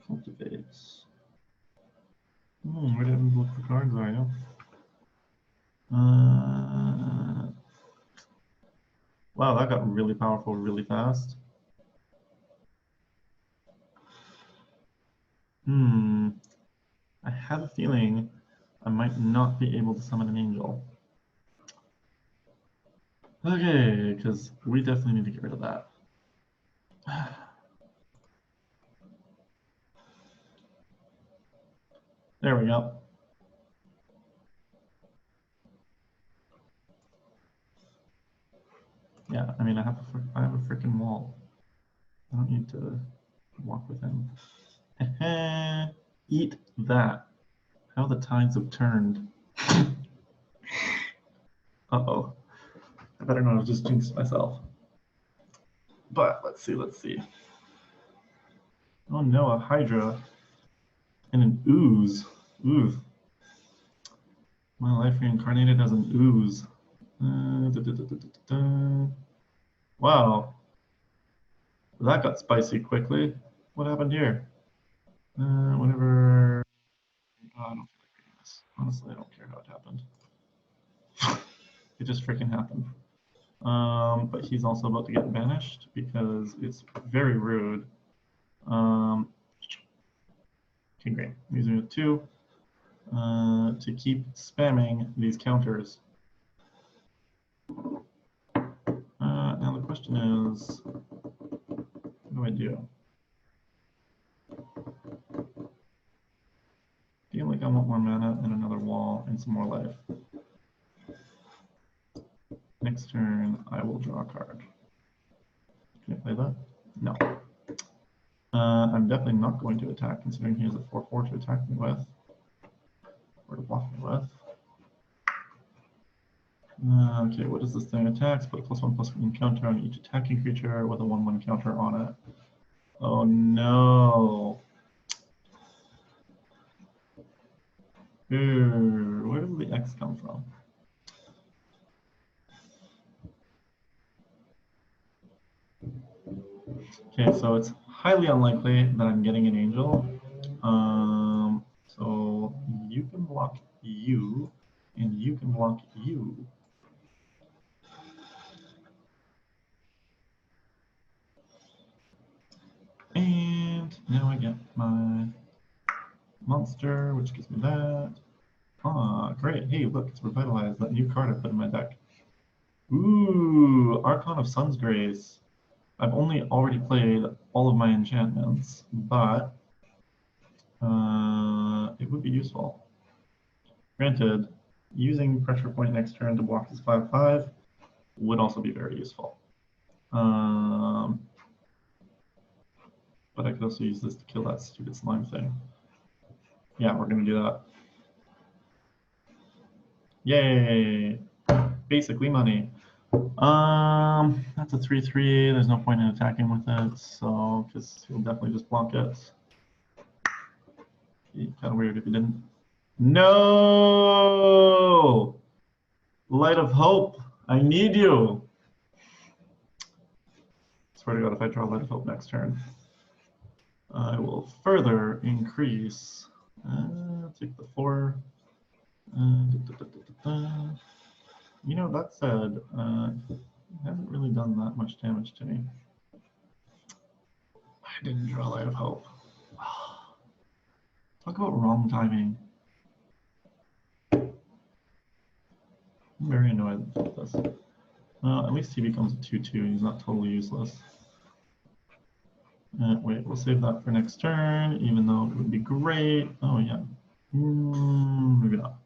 Cultivates. Where did I look for cards, are you? Wow, that got really powerful really fast. I have a feeling I might not be able to summon an angel. Okay, because we definitely need to get rid of that. There we go. Yeah, I mean, I have a freaking wall. I don't need to walk with him. Eat that. How the tides have turned. Uh-oh. I better not have just jinxed myself. But let's see. Oh no, a Hydra and an ooze. Ooh. My life reincarnated as an ooze. Wow. That got spicy quickly. What happened here? Whenever... Oh, I don't feel like reading this. Honestly, I don't care how it happened. It just freaking happened. But he's also about to get banished because it's very rude. Okay, great. I'm using it 2 to keep spamming these counters. Now the question is, what do I do? I feel like I want more mana and another wall and some more life. Next turn, I will draw a card. Can I play that? No. I'm definitely not going to attack, considering he has a 4/4 to attack me with, or to block me with. Okay, what is this thing? Attacks, put a +1/+1 counter on each attacking creature with a 1/1 counter on it. Oh no. Where does the X come from? Okay, so it's highly unlikely that I'm getting an angel. So you can block you, and you can block you. And now I get my monster, which gives me that. Ah, great. Hey, look, it's revitalized that new card I put in my deck. Ooh, Archon of Sun's Grace. I've only already played all of my enchantments, but it would be useful. Granted, using Pressure Point next turn to block this 5/5 would also be very useful. But I could also use this to kill that stupid slime thing. Yeah, we're going to do that. Yay! Basically money. That's a 3/3. There's no point in attacking with it, so because he'll definitely just block it. Kind of weird if he didn't. No! Light of Hope, I need you. Swear to God, if I draw Light of Hope next turn, I will further increase. Take the 4. You know, that said, it hasn't really done that much damage to me. I didn't draw Light of Hope. Talk about wrong timing. I'm very annoyed with this. At least he becomes a 2/2. He's not totally useless. Wait, we'll save that for next turn, even though it would be great. Oh, yeah. Maybe not.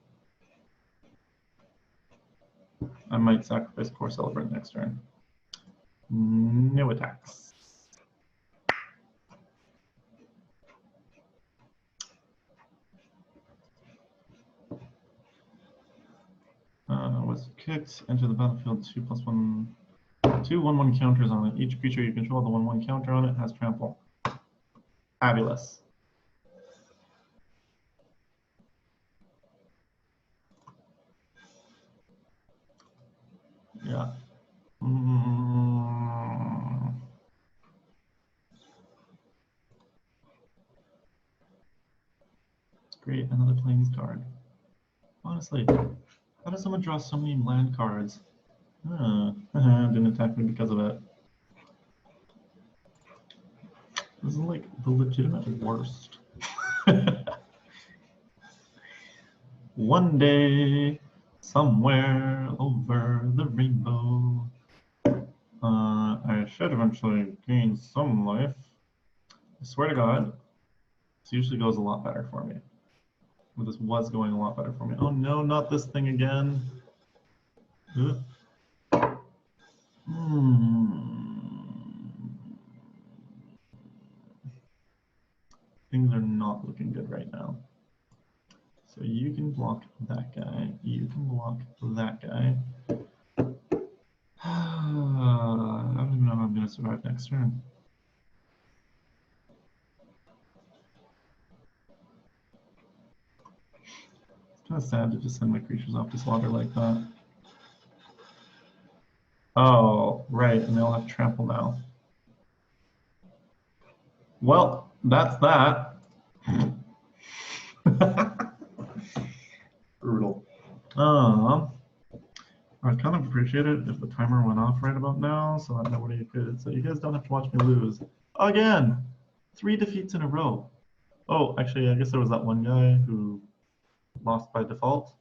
I might sacrifice Core Celebrant next turn. No attacks. Was kicked, enter the battlefield, 2/1. 2 1/1 counters on it. Each creature you control, the 1/1 counter on it has trample. Fabulous. Yeah. Great, another Plains card. Honestly, how does someone draw so many land cards? Didn't attack me because of it. This is like the legitimate worst. One day, somewhere over the rainbow, I should eventually gain some life. I swear to God, this usually goes a lot better for me. Well, this was going a lot better for me. Oh no, not this thing again. Things are not looking good right now. So you can block that guy. You can block that guy. I don't even know how I'm going to survive next turn. It's kind of sad to just send my creatures off to slaughter like that. Oh, right, and they'll have trample now. Well, that's that. Brutal. I'd kind of appreciate it if the timer went off right about now so that nobody could, so you guys don't have to watch me lose. Again! 3 defeats in a row. Oh, actually, I guess there was that one guy who lost by default.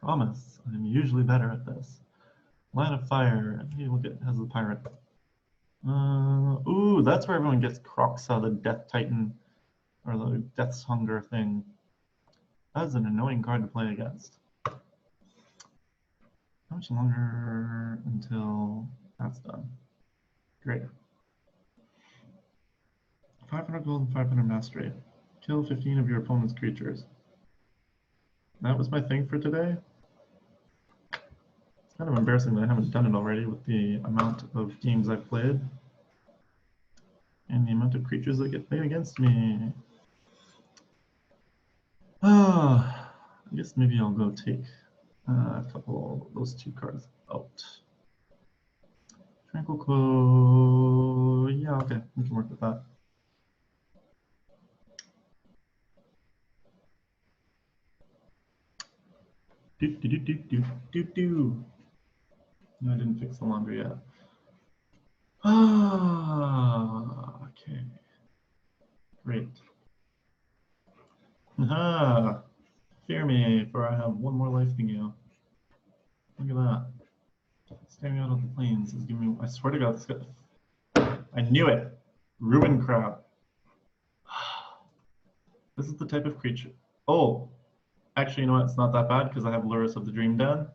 Promise, I'm usually better at this. Line of Fire. Hey, look, it has the pirate. Ooh, that's where everyone gets Croxa, the Death Titan, or the Death's Hunger thing. That's an annoying card to play against. How much longer until that's done? Great. 500 gold and 500 mastery. Kill 15 of your opponent's creatures. That was my thing for today. It's kind of embarrassing that I haven't done it already with the amount of games I've played and the amount of creatures that get played against me. I guess maybe I'll go take a couple of those 2 cards out. Tranquil Quo. Yeah, okay, we can work with that. Do. No, I didn't fix the laundry yet. Okay. Great. Aha! Fear me, for I have one more life than you. Look at that. Staring out of the plains is giving me. I swear to God, this guy. I knew it! Ruin crab. This is the type of creature. Oh! Actually, you know what? It's not that bad because I have Lurrus of the Dream Den.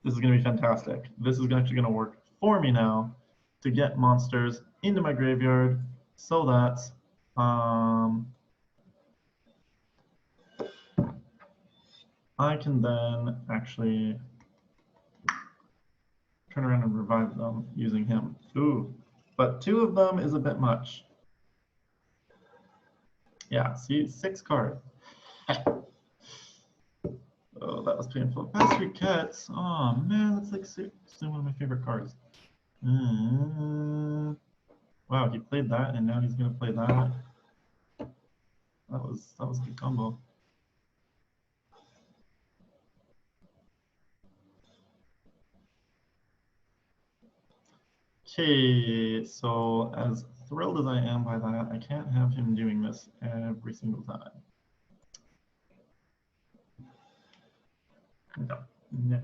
This is going to be fantastic. This is actually going to work for me now to get monsters into my graveyard so that I can then actually turn around and revive them using him. Ooh, but 2 of them is a bit much. Yeah, see, 6 cards. Oh, that was painful. Past 3 cats. Oh man, that's like still one of my favorite cards. Wow, he played that, and now he's gonna play that. That was a good combo. Okay, so as thrilled as I am by that, I can't have him doing this every single time. No. No.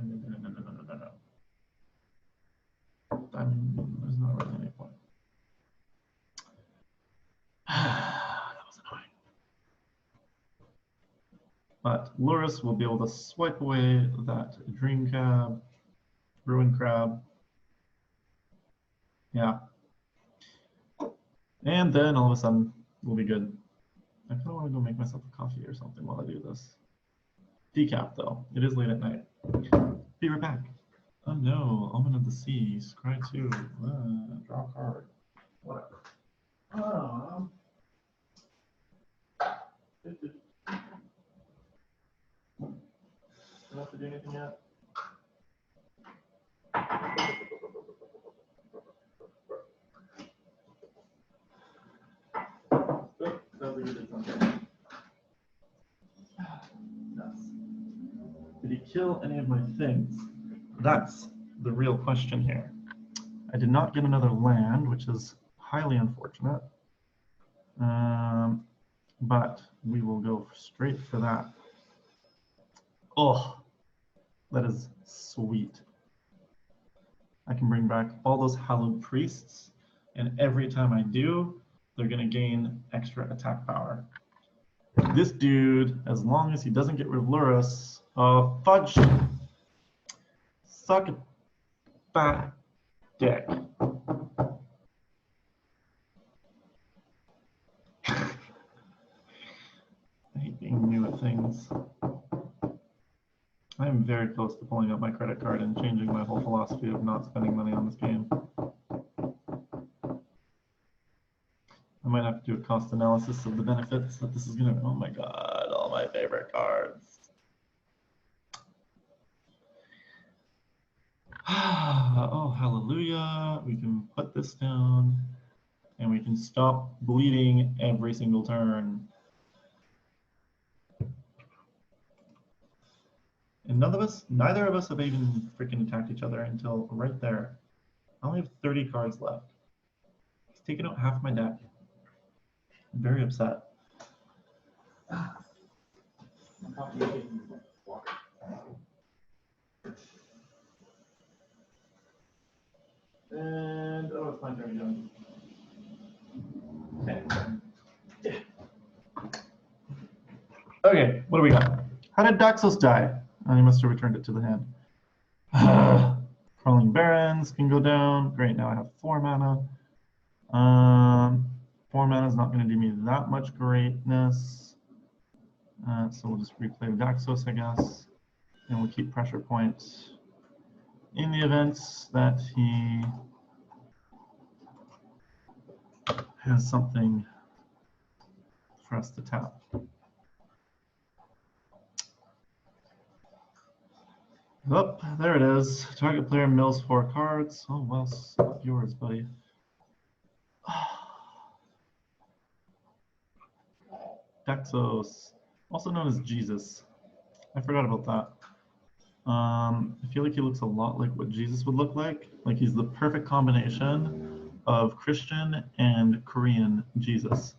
There's not really any point. That was annoying. But Lurrus will be able to swipe away that Dream Cab, Ruin Crab. Yeah. And then all of a sudden, we'll be good. I kind of want to go make myself a coffee or something while I do this. Decaf, though. It is late at night. Be right back. Oh no, Omen of the Sea, Scry 2. Draw a card. Whatever. Do you have to do anything yet? Did he kill any of my things? That's the real question here. I did not get another land, which is highly unfortunate. But we will go straight for that. Oh, that is sweet. I can bring back all those hallowed priests, and every time I do, they're going to gain extra attack power. This dude, as long as he doesn't get rid of Lurrus, fudge, suck a fat dick. I hate being new at things. I'm very close to pulling out my credit card and changing my whole philosophy of not spending money on this game. I might have to do a cost analysis of the benefits that this is going to. Oh my god, all my favorite cards. Oh, hallelujah. We can put this down and we can stop bleeding every single turn. And neither of us have even freaking attacked each other until right there. I only have 30 cards left. He's taken out half my deck. I'm very upset. And oh, it's my turn again. Okay. Okay, what do we got? How did Daxos die? Oh, he must have returned it to the hand. Crawling Barrens can go down. Great, now I have 4 mana. 4 mana is not going to do me that much greatness. So we'll just replay Daxos, I guess. And we'll keep pressure points in the events that he has something for us to tap. Oh, there it is. Target player mills 4 cards. Oh, well, it's not yours, buddy. Daxos, also known as Jesus. I forgot about that. I feel like he looks a lot like what Jesus would look like. Like he's the perfect combination of Christian and Korean Jesus.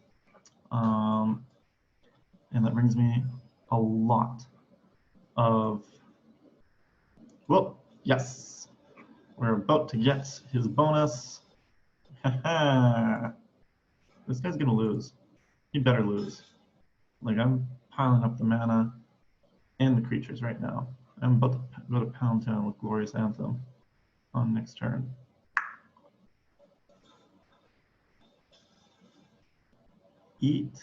And that brings me a lot of, well, yes. We're about to get his bonus. This guy's gonna lose. He better lose. Like, I'm piling up the mana and the creatures right now. I'm about to go to Pound Town with Glorious Anthem on next turn. Eat.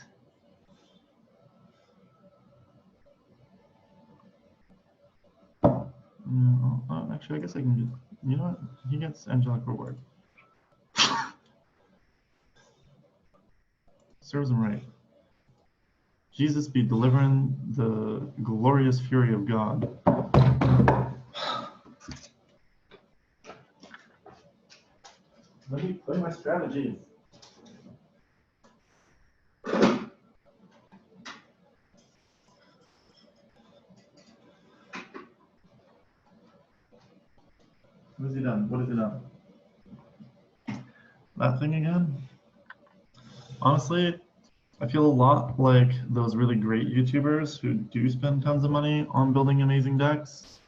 Actually, I guess I can get, you know what? He gets Angelic Reward. Serves him right. Jesus be delivering the glorious fury of God. Let me play my strategies. What has he done? What has he done? That thing again? Honestly, I feel a lot like those really great YouTubers who do spend tons of money on building amazing decks.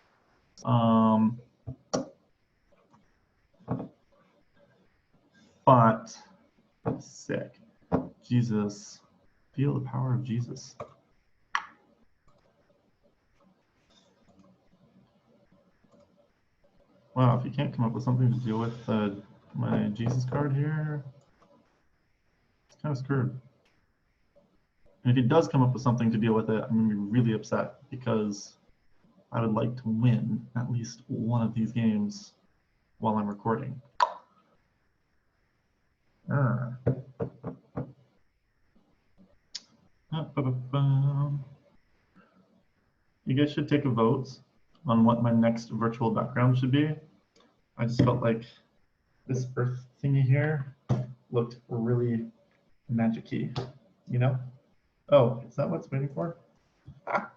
But sick. Jesus. Feel the power of Jesus. Wow, if you can't come up with something to deal with my Jesus card here, it's kind of screwed. And if he does come up with something to deal with it, I'm going to be really upset because I would like to win at least one of these games while I'm recording. You guys should take a vote on what my next virtual background should be. I just felt like this earth thingy here looked really magic-y, you know? Oh, is that what's waiting for? Ah.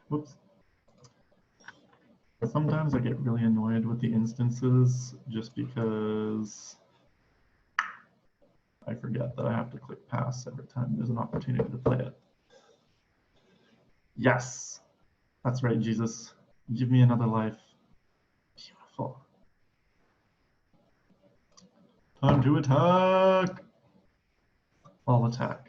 Whoops. Sometimes I get really annoyed with the instances just because I forget that I have to click pass every time there's an opportunity to play it. Yes, that's right, Jesus. Give me another life. Beautiful. Time to attack. I'll attack.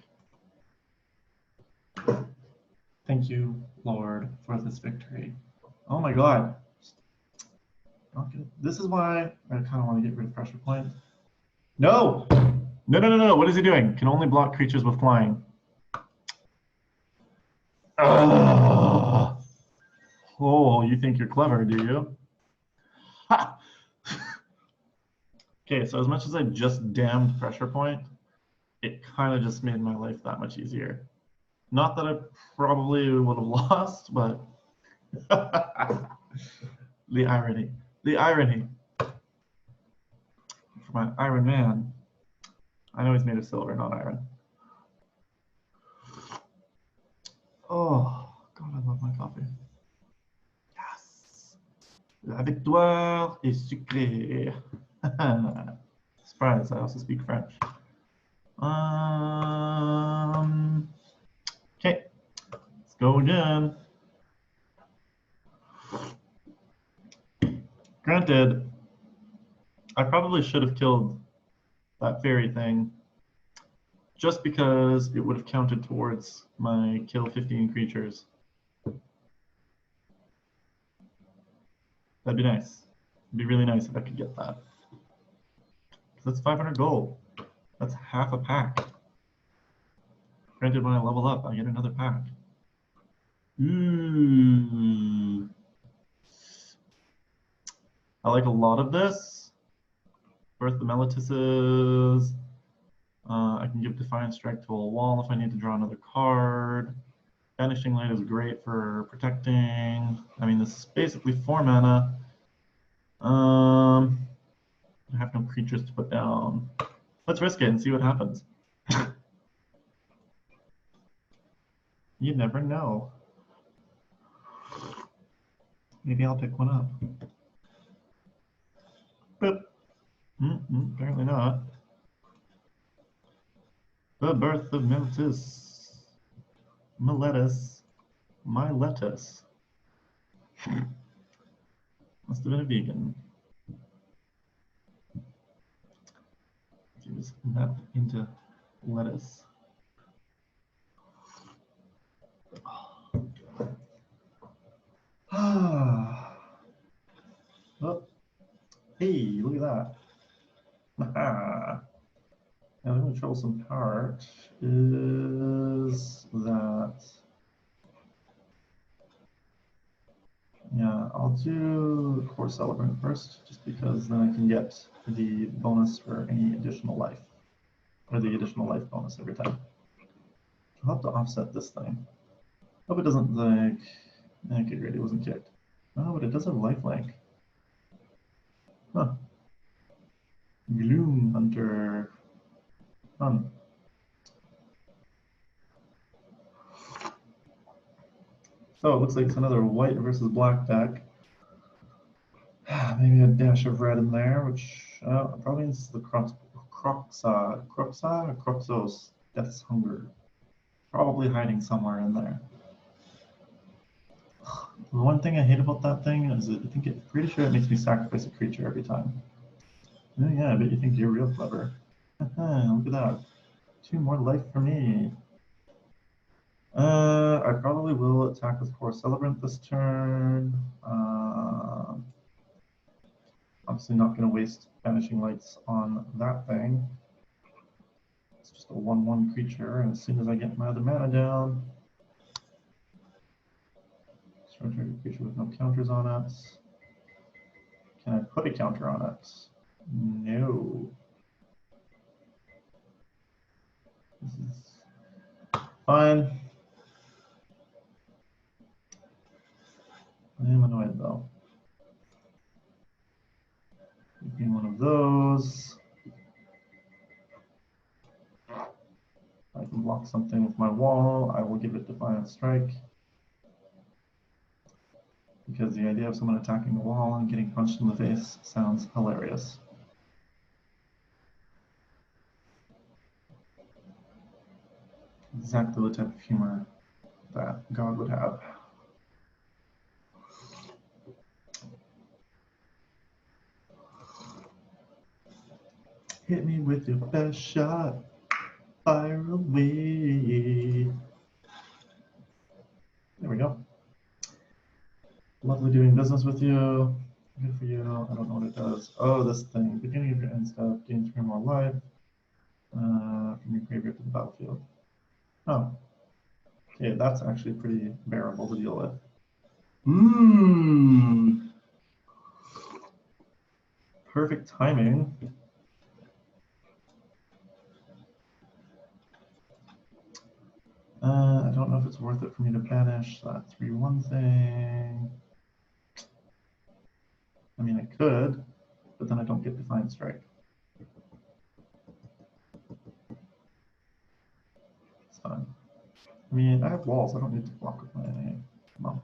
Thank you, Lord, for this victory. Oh my God. Okay. This is why I kind of want to get rid of pressure point. No! No, no, no, no. What is he doing? Can only block creatures with flying. Oh, you think you're clever, do you? Ha! Okay, so as much as I just damned pressure point, it kind of just made my life that much easier. Not that I probably would have lost, but the irony. The irony. For my Iron Man. I know he's made of silver, not iron. Oh, God, I love my coffee. Yes. La victoire est sucrée. Surprise, I also speak French. Okay, let's go again. Granted, I probably should have killed that fairy thing just because it would have counted towards my kill 15 creatures. That'd be nice. It'd be really nice if I could get that. That's 500 gold. That's half a pack. Granted, when I level up, I get another pack. Ooh. I like a lot of this. Birth the Melitises. I can give Defiant Strike to a wall if I need to draw another card. Vanishing Light is great for protecting. I mean, this is basically 4 mana. I have no creatures to put down. Let's risk it and see what happens. You never know. Maybe I'll pick one up. Boop. Apparently not. The Birth of Meltis. My lettuce. My lettuce. Must have been a vegan. He was not into lettuce. Oh, hey, look at that. Now, the only troublesome part is that, yeah, I'll do Core Celebrant first, just because then I can get the bonus for any additional life, or the additional life bonus every time. I'll have to offset this thing. Hope it doesn't, like, okay, great, it wasn't kicked. Oh, but it does have lifelink. Huh. Gloom Hunter. Fun. So it looks like it's another white versus black deck. Maybe a dash of red in there, which probably is the Croxos, Death's Hunger. Probably hiding somewhere in there. The one thing I hate about that thing is pretty sure it makes me sacrifice a creature every time. Oh yeah, I bet you think you're real clever. Look at that. 2 more life for me. I probably will attack with Core Celebrant this turn. Obviously not going to waste Vanishing Lights on that thing. It's just a 1/1 creature, and as soon as I get my other mana down, destroy target creature with no counters on it. Can I put a counter on it? No. This is fine. I am annoyed though. Being one of those. I can block something with my wall. I will give it Defiant Strike. Because the idea of someone attacking the wall and getting punched in the face sounds hilarious. Exactly the type of humor that God would have. Hit me with your best shot. Fire away. There we go. Lovely doing business with you. Good for you. I don't know what it does. Oh, this thing. Beginning of your end step, gain 3 more life from your graveyard to the battlefield. Oh. Okay, that's actually pretty bearable to deal with. Perfect timing. I don't know if it's worth it for me to banish that 3/1 thing. I mean, I could, but then I don't get Defiant Strike. It's fine. I mean, I have walls. I don't need to block with my monk.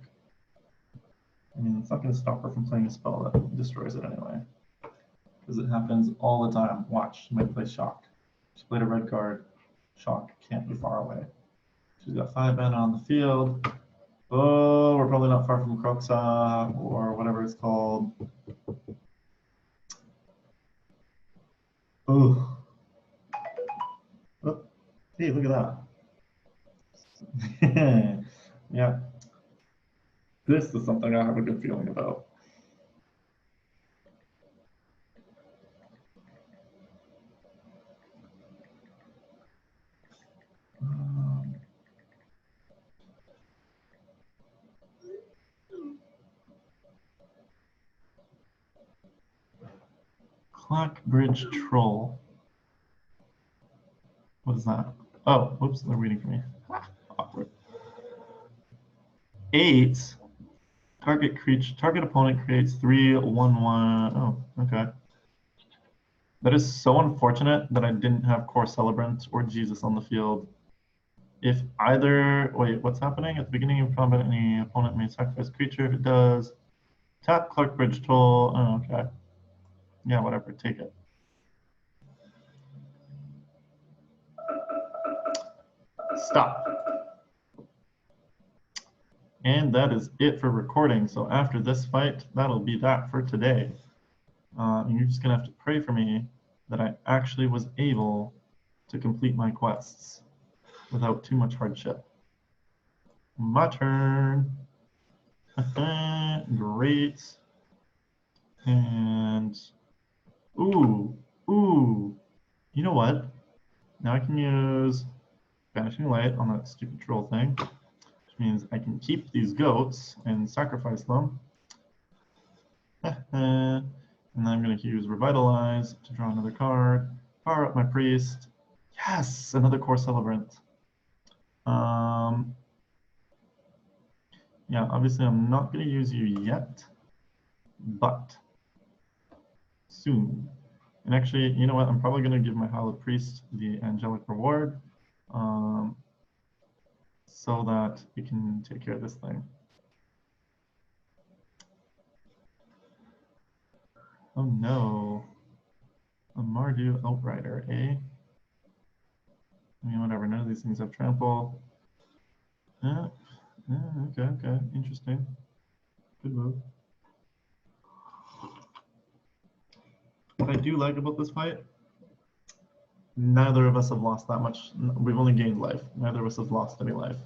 I mean, it's not going to stop her from playing a spell that destroys it anyway. Because it happens all the time. Watch, she might play Shock. She played a red card. Shock can't be far away. She's got 5 mana on the field. Oh, we're probably not far from Croxa or whatever it's called. Oh. Oh. Hey, look at that. Yeah. This is something I have a good feeling about. Clockbridge Troll. What is that? Oh, whoops, they're waiting for me. Awkward. 8. Target opponent creates 3/1/1. Oh, okay. That is so unfortunate that I didn't have Core Celebrant or Jesus on the field. If either, wait, what's happening? At the beginning of combat, any opponent may sacrifice a creature. If it does, tap Clockbridge Troll. Oh, okay. Yeah, whatever, take it. Stop. And that is it for recording. So after this fight, that'll be that for today. And you're just gonna have to pray for me that I actually was able to complete my quests without too much hardship. My turn. Great. And ooh, you know what? Now I can use Vanishing Light on that stupid troll thing, which means I can keep these goats and sacrifice them. And then I'm going to use Revitalize to draw another card, power up my priest. Yes, another core celebrant. Yeah, obviously I'm not going to use you yet, but soon. And actually, you know what? I'm probably going to give my Hallowed Priest the Angelic Reward so that we can take care of this thing. Oh no. A Mardu Outrider, eh? I mean, whatever. None of these things have trample. Okay. Interesting. Good move. What I do like about this fight, neither of us have lost that much. We've only gained life. Neither of us have lost any life.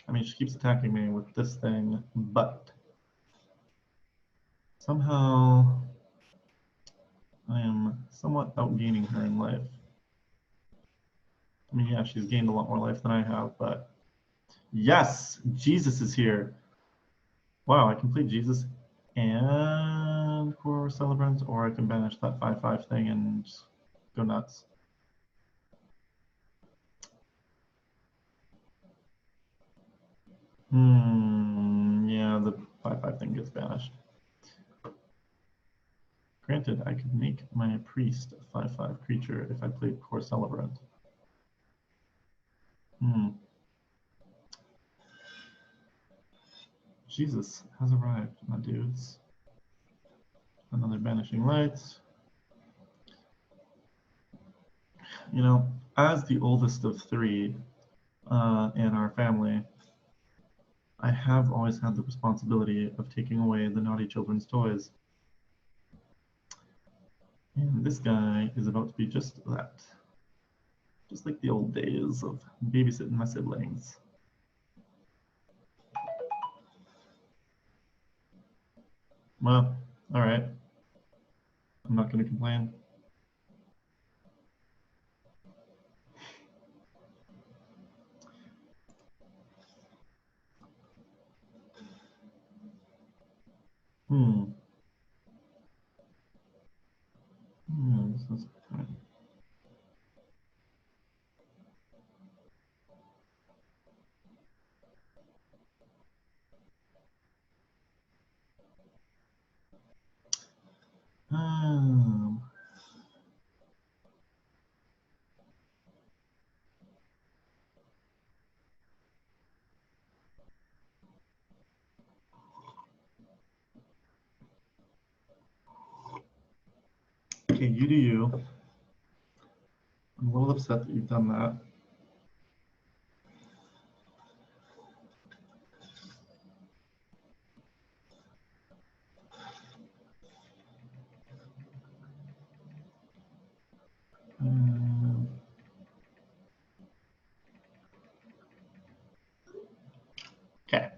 I mean, she keeps attacking me with this thing, but somehow I am somewhat outgaining her in life. I mean, yeah, she's gained a lot more life than I have, but yes, Jesus is here. Wow, I complete Jesus and Core Celebrant, or I can banish that 5/5 thing and just go nuts. Yeah, the 5/5 thing gets banished. Granted, I could make my priest a 5/5 creature if I played Core Celebrant. Jesus has arrived, my dudes. Another Banishing Light. You know, as the oldest of three in our family, I have always had the responsibility of taking away the naughty children's toys. And this guy is about to be just that. Just like the old days of babysitting my siblings. Well, all right. I'm not going to complain. This is fine. Okay, you do you. I'm a little upset that you've done that. Okay.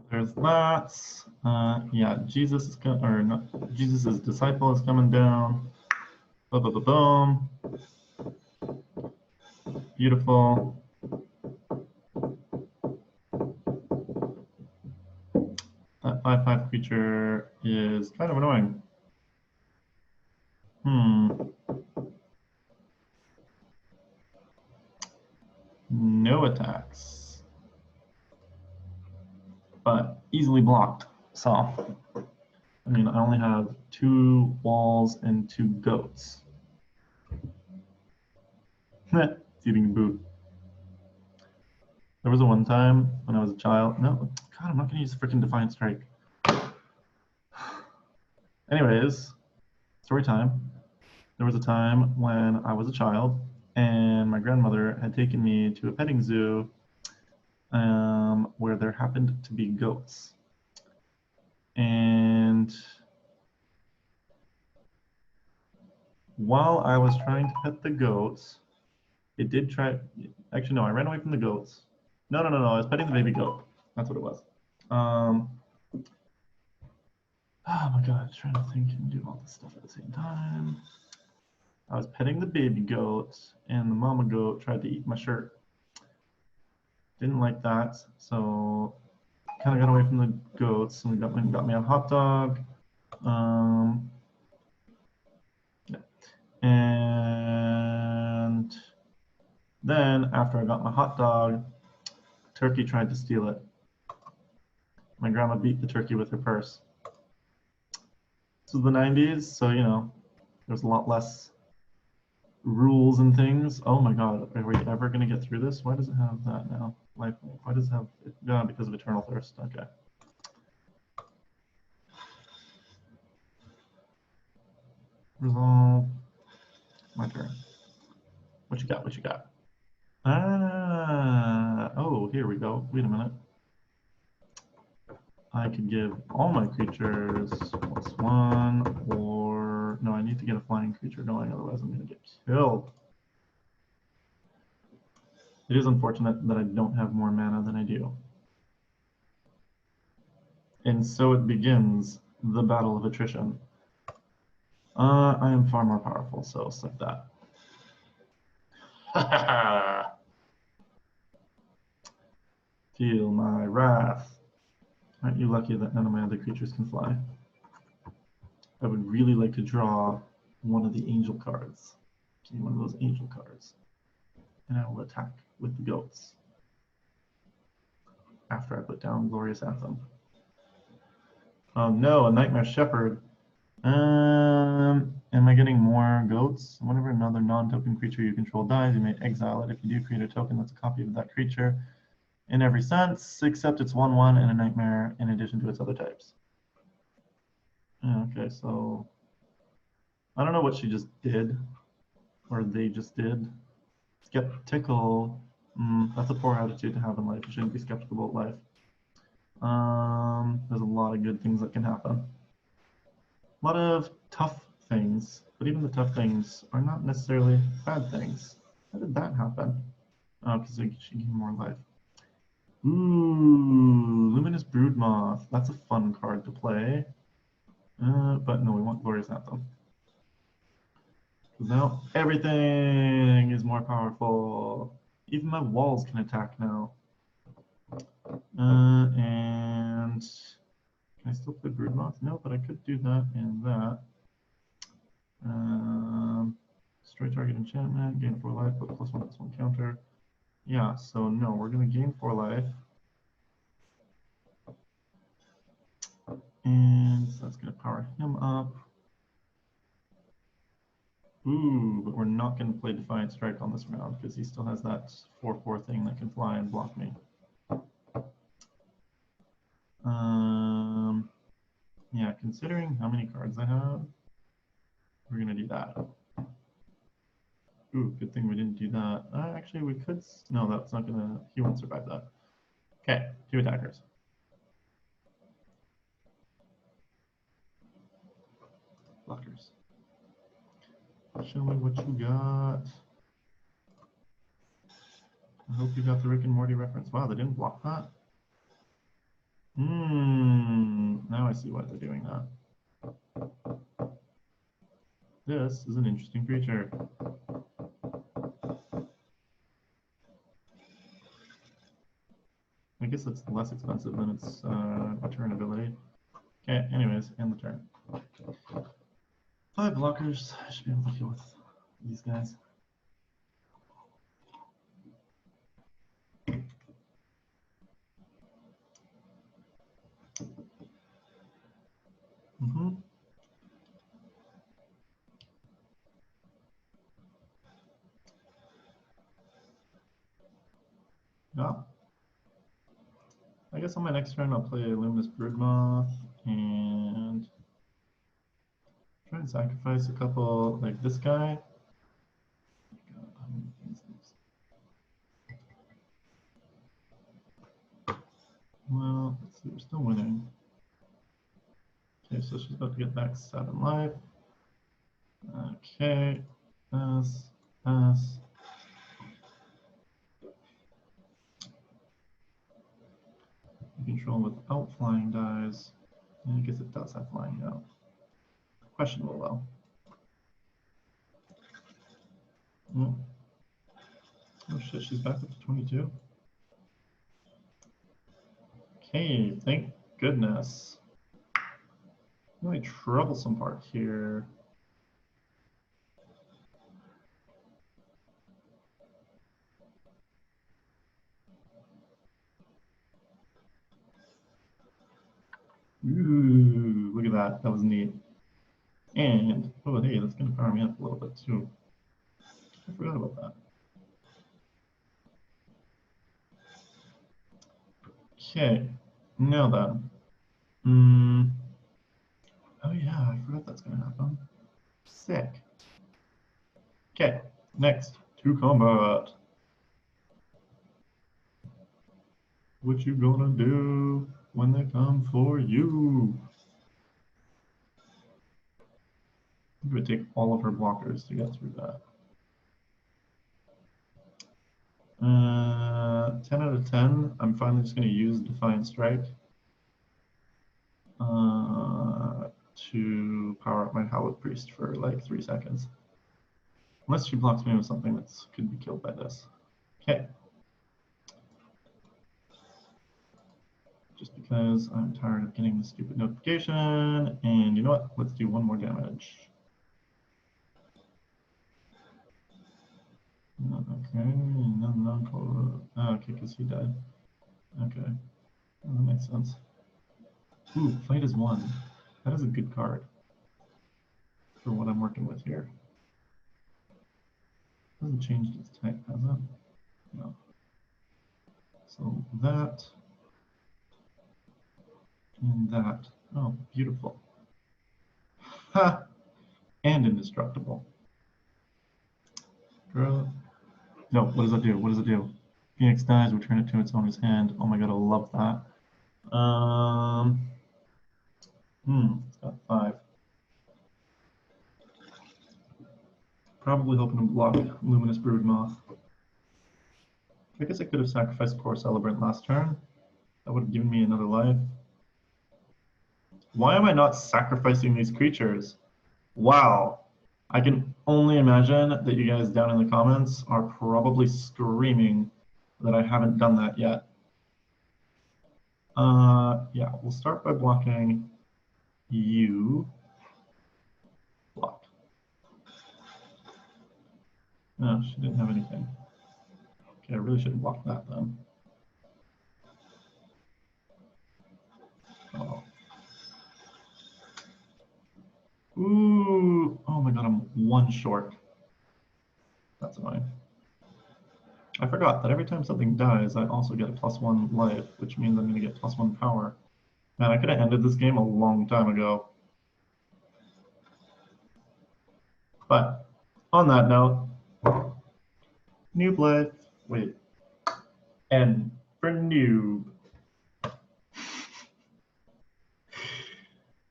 There's that. Yeah, Jesus is coming, or not, Jesus' disciple is coming down. Boom. Beautiful. That 5/5 creature is kind of annoying. No attacks, but easily blocked. So, I mean, I only have 2 walls and 2 goats. It's eating a boot. There was a one time when I was a child. No, God, I'm not going to use freaking Defiant Strike. Anyways, story time. There was a time when I was a child and my grandmother had taken me to a petting zoo where there happened to be goats. And while I was trying to pet the goats, it did try, actually no, I ran away from the goats. No, I was petting the baby goat. That's what it was. Oh my God, trying to think and do all this stuff at the same time. I was petting the baby goat and the mama goat tried to eat my shirt. Didn't like that, so kind of got away from the goats and got me a hot dog. Yeah. And then after I got my hot dog, turkey tried to steal it. My grandma beat the turkey with her purse. This was the 90s, so you know, there's a lot less rules and things. Oh my God, are we ever gonna get through this? Why does it have that now? Life, why does it have it? Yeah, because of eternal thirst. Okay. Resolve. My turn. What you got? What you got? Oh, here we go. Wait a minute. I could give all my creatures +1, or no, I need to get a flying creature going, otherwise I'm gonna get killed. It is unfortunate that I don't have more mana than I do. And so it begins the battle of attrition. I am far more powerful, so suck that. Feel my wrath. Aren't you lucky that none of my other creatures can fly? I would really like to draw one of the angel cards. Give me one of those angel cards. And I will attack with the goats after I put down Glorious Anthem. Oh no, a Nightmare Shepherd. Am I getting more goats? Whenever another non-token creature you control dies, you may exile it. If you do, create a token that's a copy of that creature in every sense, except it's 1/1 and a nightmare in addition to its other types. Okay, so I don't know what she just did, or they just did. Skeptical. That's a poor attitude to have in life. You shouldn't be skeptical about life. There's a lot of good things that can happen. A lot of tough things, but even the tough things are not necessarily bad things. How did that happen? Oh, because she gave more life. Ooh, Luminous Broodmoth. That's a fun card to play. But no, we want Glorious Anthem. Because now everything is more powerful. Even my walls can attack now. And can I still play Broodmoth? No, but I could do that and that. Destroy target enchantment, gain 4 life, put +1/+1 counter. Yeah, so no, we're going to gain 4 life. And so that's going to power him up. Ooh, but we're not going to play Defiant Strike on this round because he still has that 4/4 thing that can fly and block me. Yeah, considering how many cards I have, we're going to do that. Ooh, good thing we didn't do that. Actually, we could. No, that's not going to. He won't survive that. Okay, 2 attackers. Blockers. Show me what you got. I hope you got the Rick and Morty reference. Wow, they didn't block that. Now I see why they're doing that. This is an interesting creature. I guess it's less expensive than its return ability. Okay, anyways, end the turn. 5 blockers. I should be able to deal with these guys. Yeah. I guess on my next turn I'll play Luminous Broodmoth and try and sacrifice a couple, like this guy. Well, let's see, we're still winning. Okay, so she's about to get back 7 life. Okay, pass, pass. Control without flying dies. I guess it does have flying now. Questionable though. Oh, oh shit, she's back up to 22. Okay, thank goodness. Really troublesome part here. Ooh, look at that. That was neat. And, oh, hey, that's going to power me up a little bit too. I forgot about that. Okay, now then. Oh yeah, I forgot that's going to happen. Sick. Okay, next, to combat. What you gonna do when they come for you? It would take all of her blockers to get through that. 10 out of 10. I'm finally just going to use Defiant Strike to power up my Hallowed Priest for like 3 seconds. Unless she blocks me with something that could be killed by this. Okay. Just because I'm tired of getting the stupid notification. And you know what? Let's do 1 more damage. Okay, no, okay, because he died. Okay, that makes sense. Ooh, fight is 1. That is a good card for what I'm working with here. Hasn't changed its type, has it? No. So that and that. Oh, beautiful. Ha! And indestructible. Girl. No, what does that do? What does it do? Phoenix dies, return it to its owner's hand. Oh my god, I love that. It's got 5. Probably hoping to block Luminous Broodmoth. I guess I could have sacrificed Core Celebrant last turn. That would have given me another life. Why am I not sacrificing these creatures? Wow. I can only imagine that you guys down in the comments are probably screaming that I haven't done that yet. Yeah, we'll start by blocking you. Block. No, she didn't have anything. Okay, I really shouldn't block that then. Oh. Ooh, oh my god, I'm 1 short. That's annoying. I forgot that every time something dies, I also get a +1 life, which means I'm going to get +1 power. Man, I could have ended this game a long time ago. But on that note, noob life. Wait. N for noob.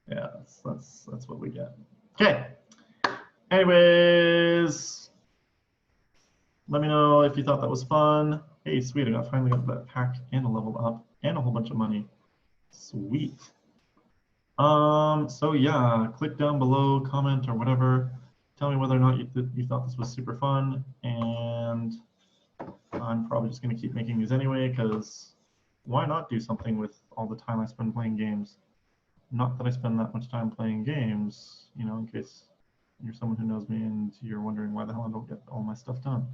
Yeah, that's what we get. Okay. Anyways, let me know if you thought that was fun. Hey, sweet, I finally got that pack and a level up and a whole bunch of money. Sweet. So yeah, click down below, comment or whatever. Tell me whether or not you thought this was super fun, and I'm probably just going to keep making these anyway, because why not do something with all the time I spend playing games? Not that I spend that much time playing games, you know, in case you're someone who knows me and you're wondering why the hell I don't get all my stuff done.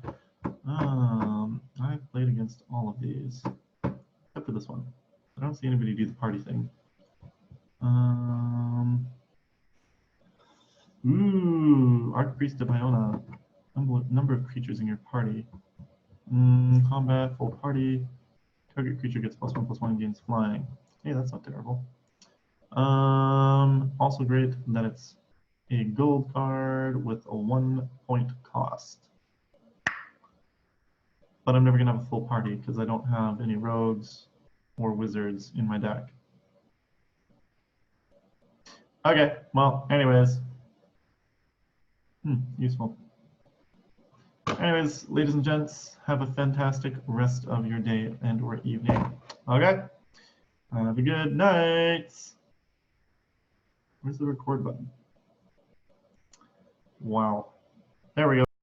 I've played against all of these, except for this one. I don't see anybody do the party thing. Ooh, Archpriest of Iona. Number of creatures in your party. Combat, full party. Target creature gets +1/+1 and gains flying. Hey, that's not terrible. Also great that it's a gold card with a 1-point cost. But I'm never gonna have a full party because I don't have any rogues or wizards in my deck. Okay, well, anyways, useful. Anyways, ladies and gents, have a fantastic rest of your day and or evening. Okay, have a good night. Where's the record button? Wow, there we go.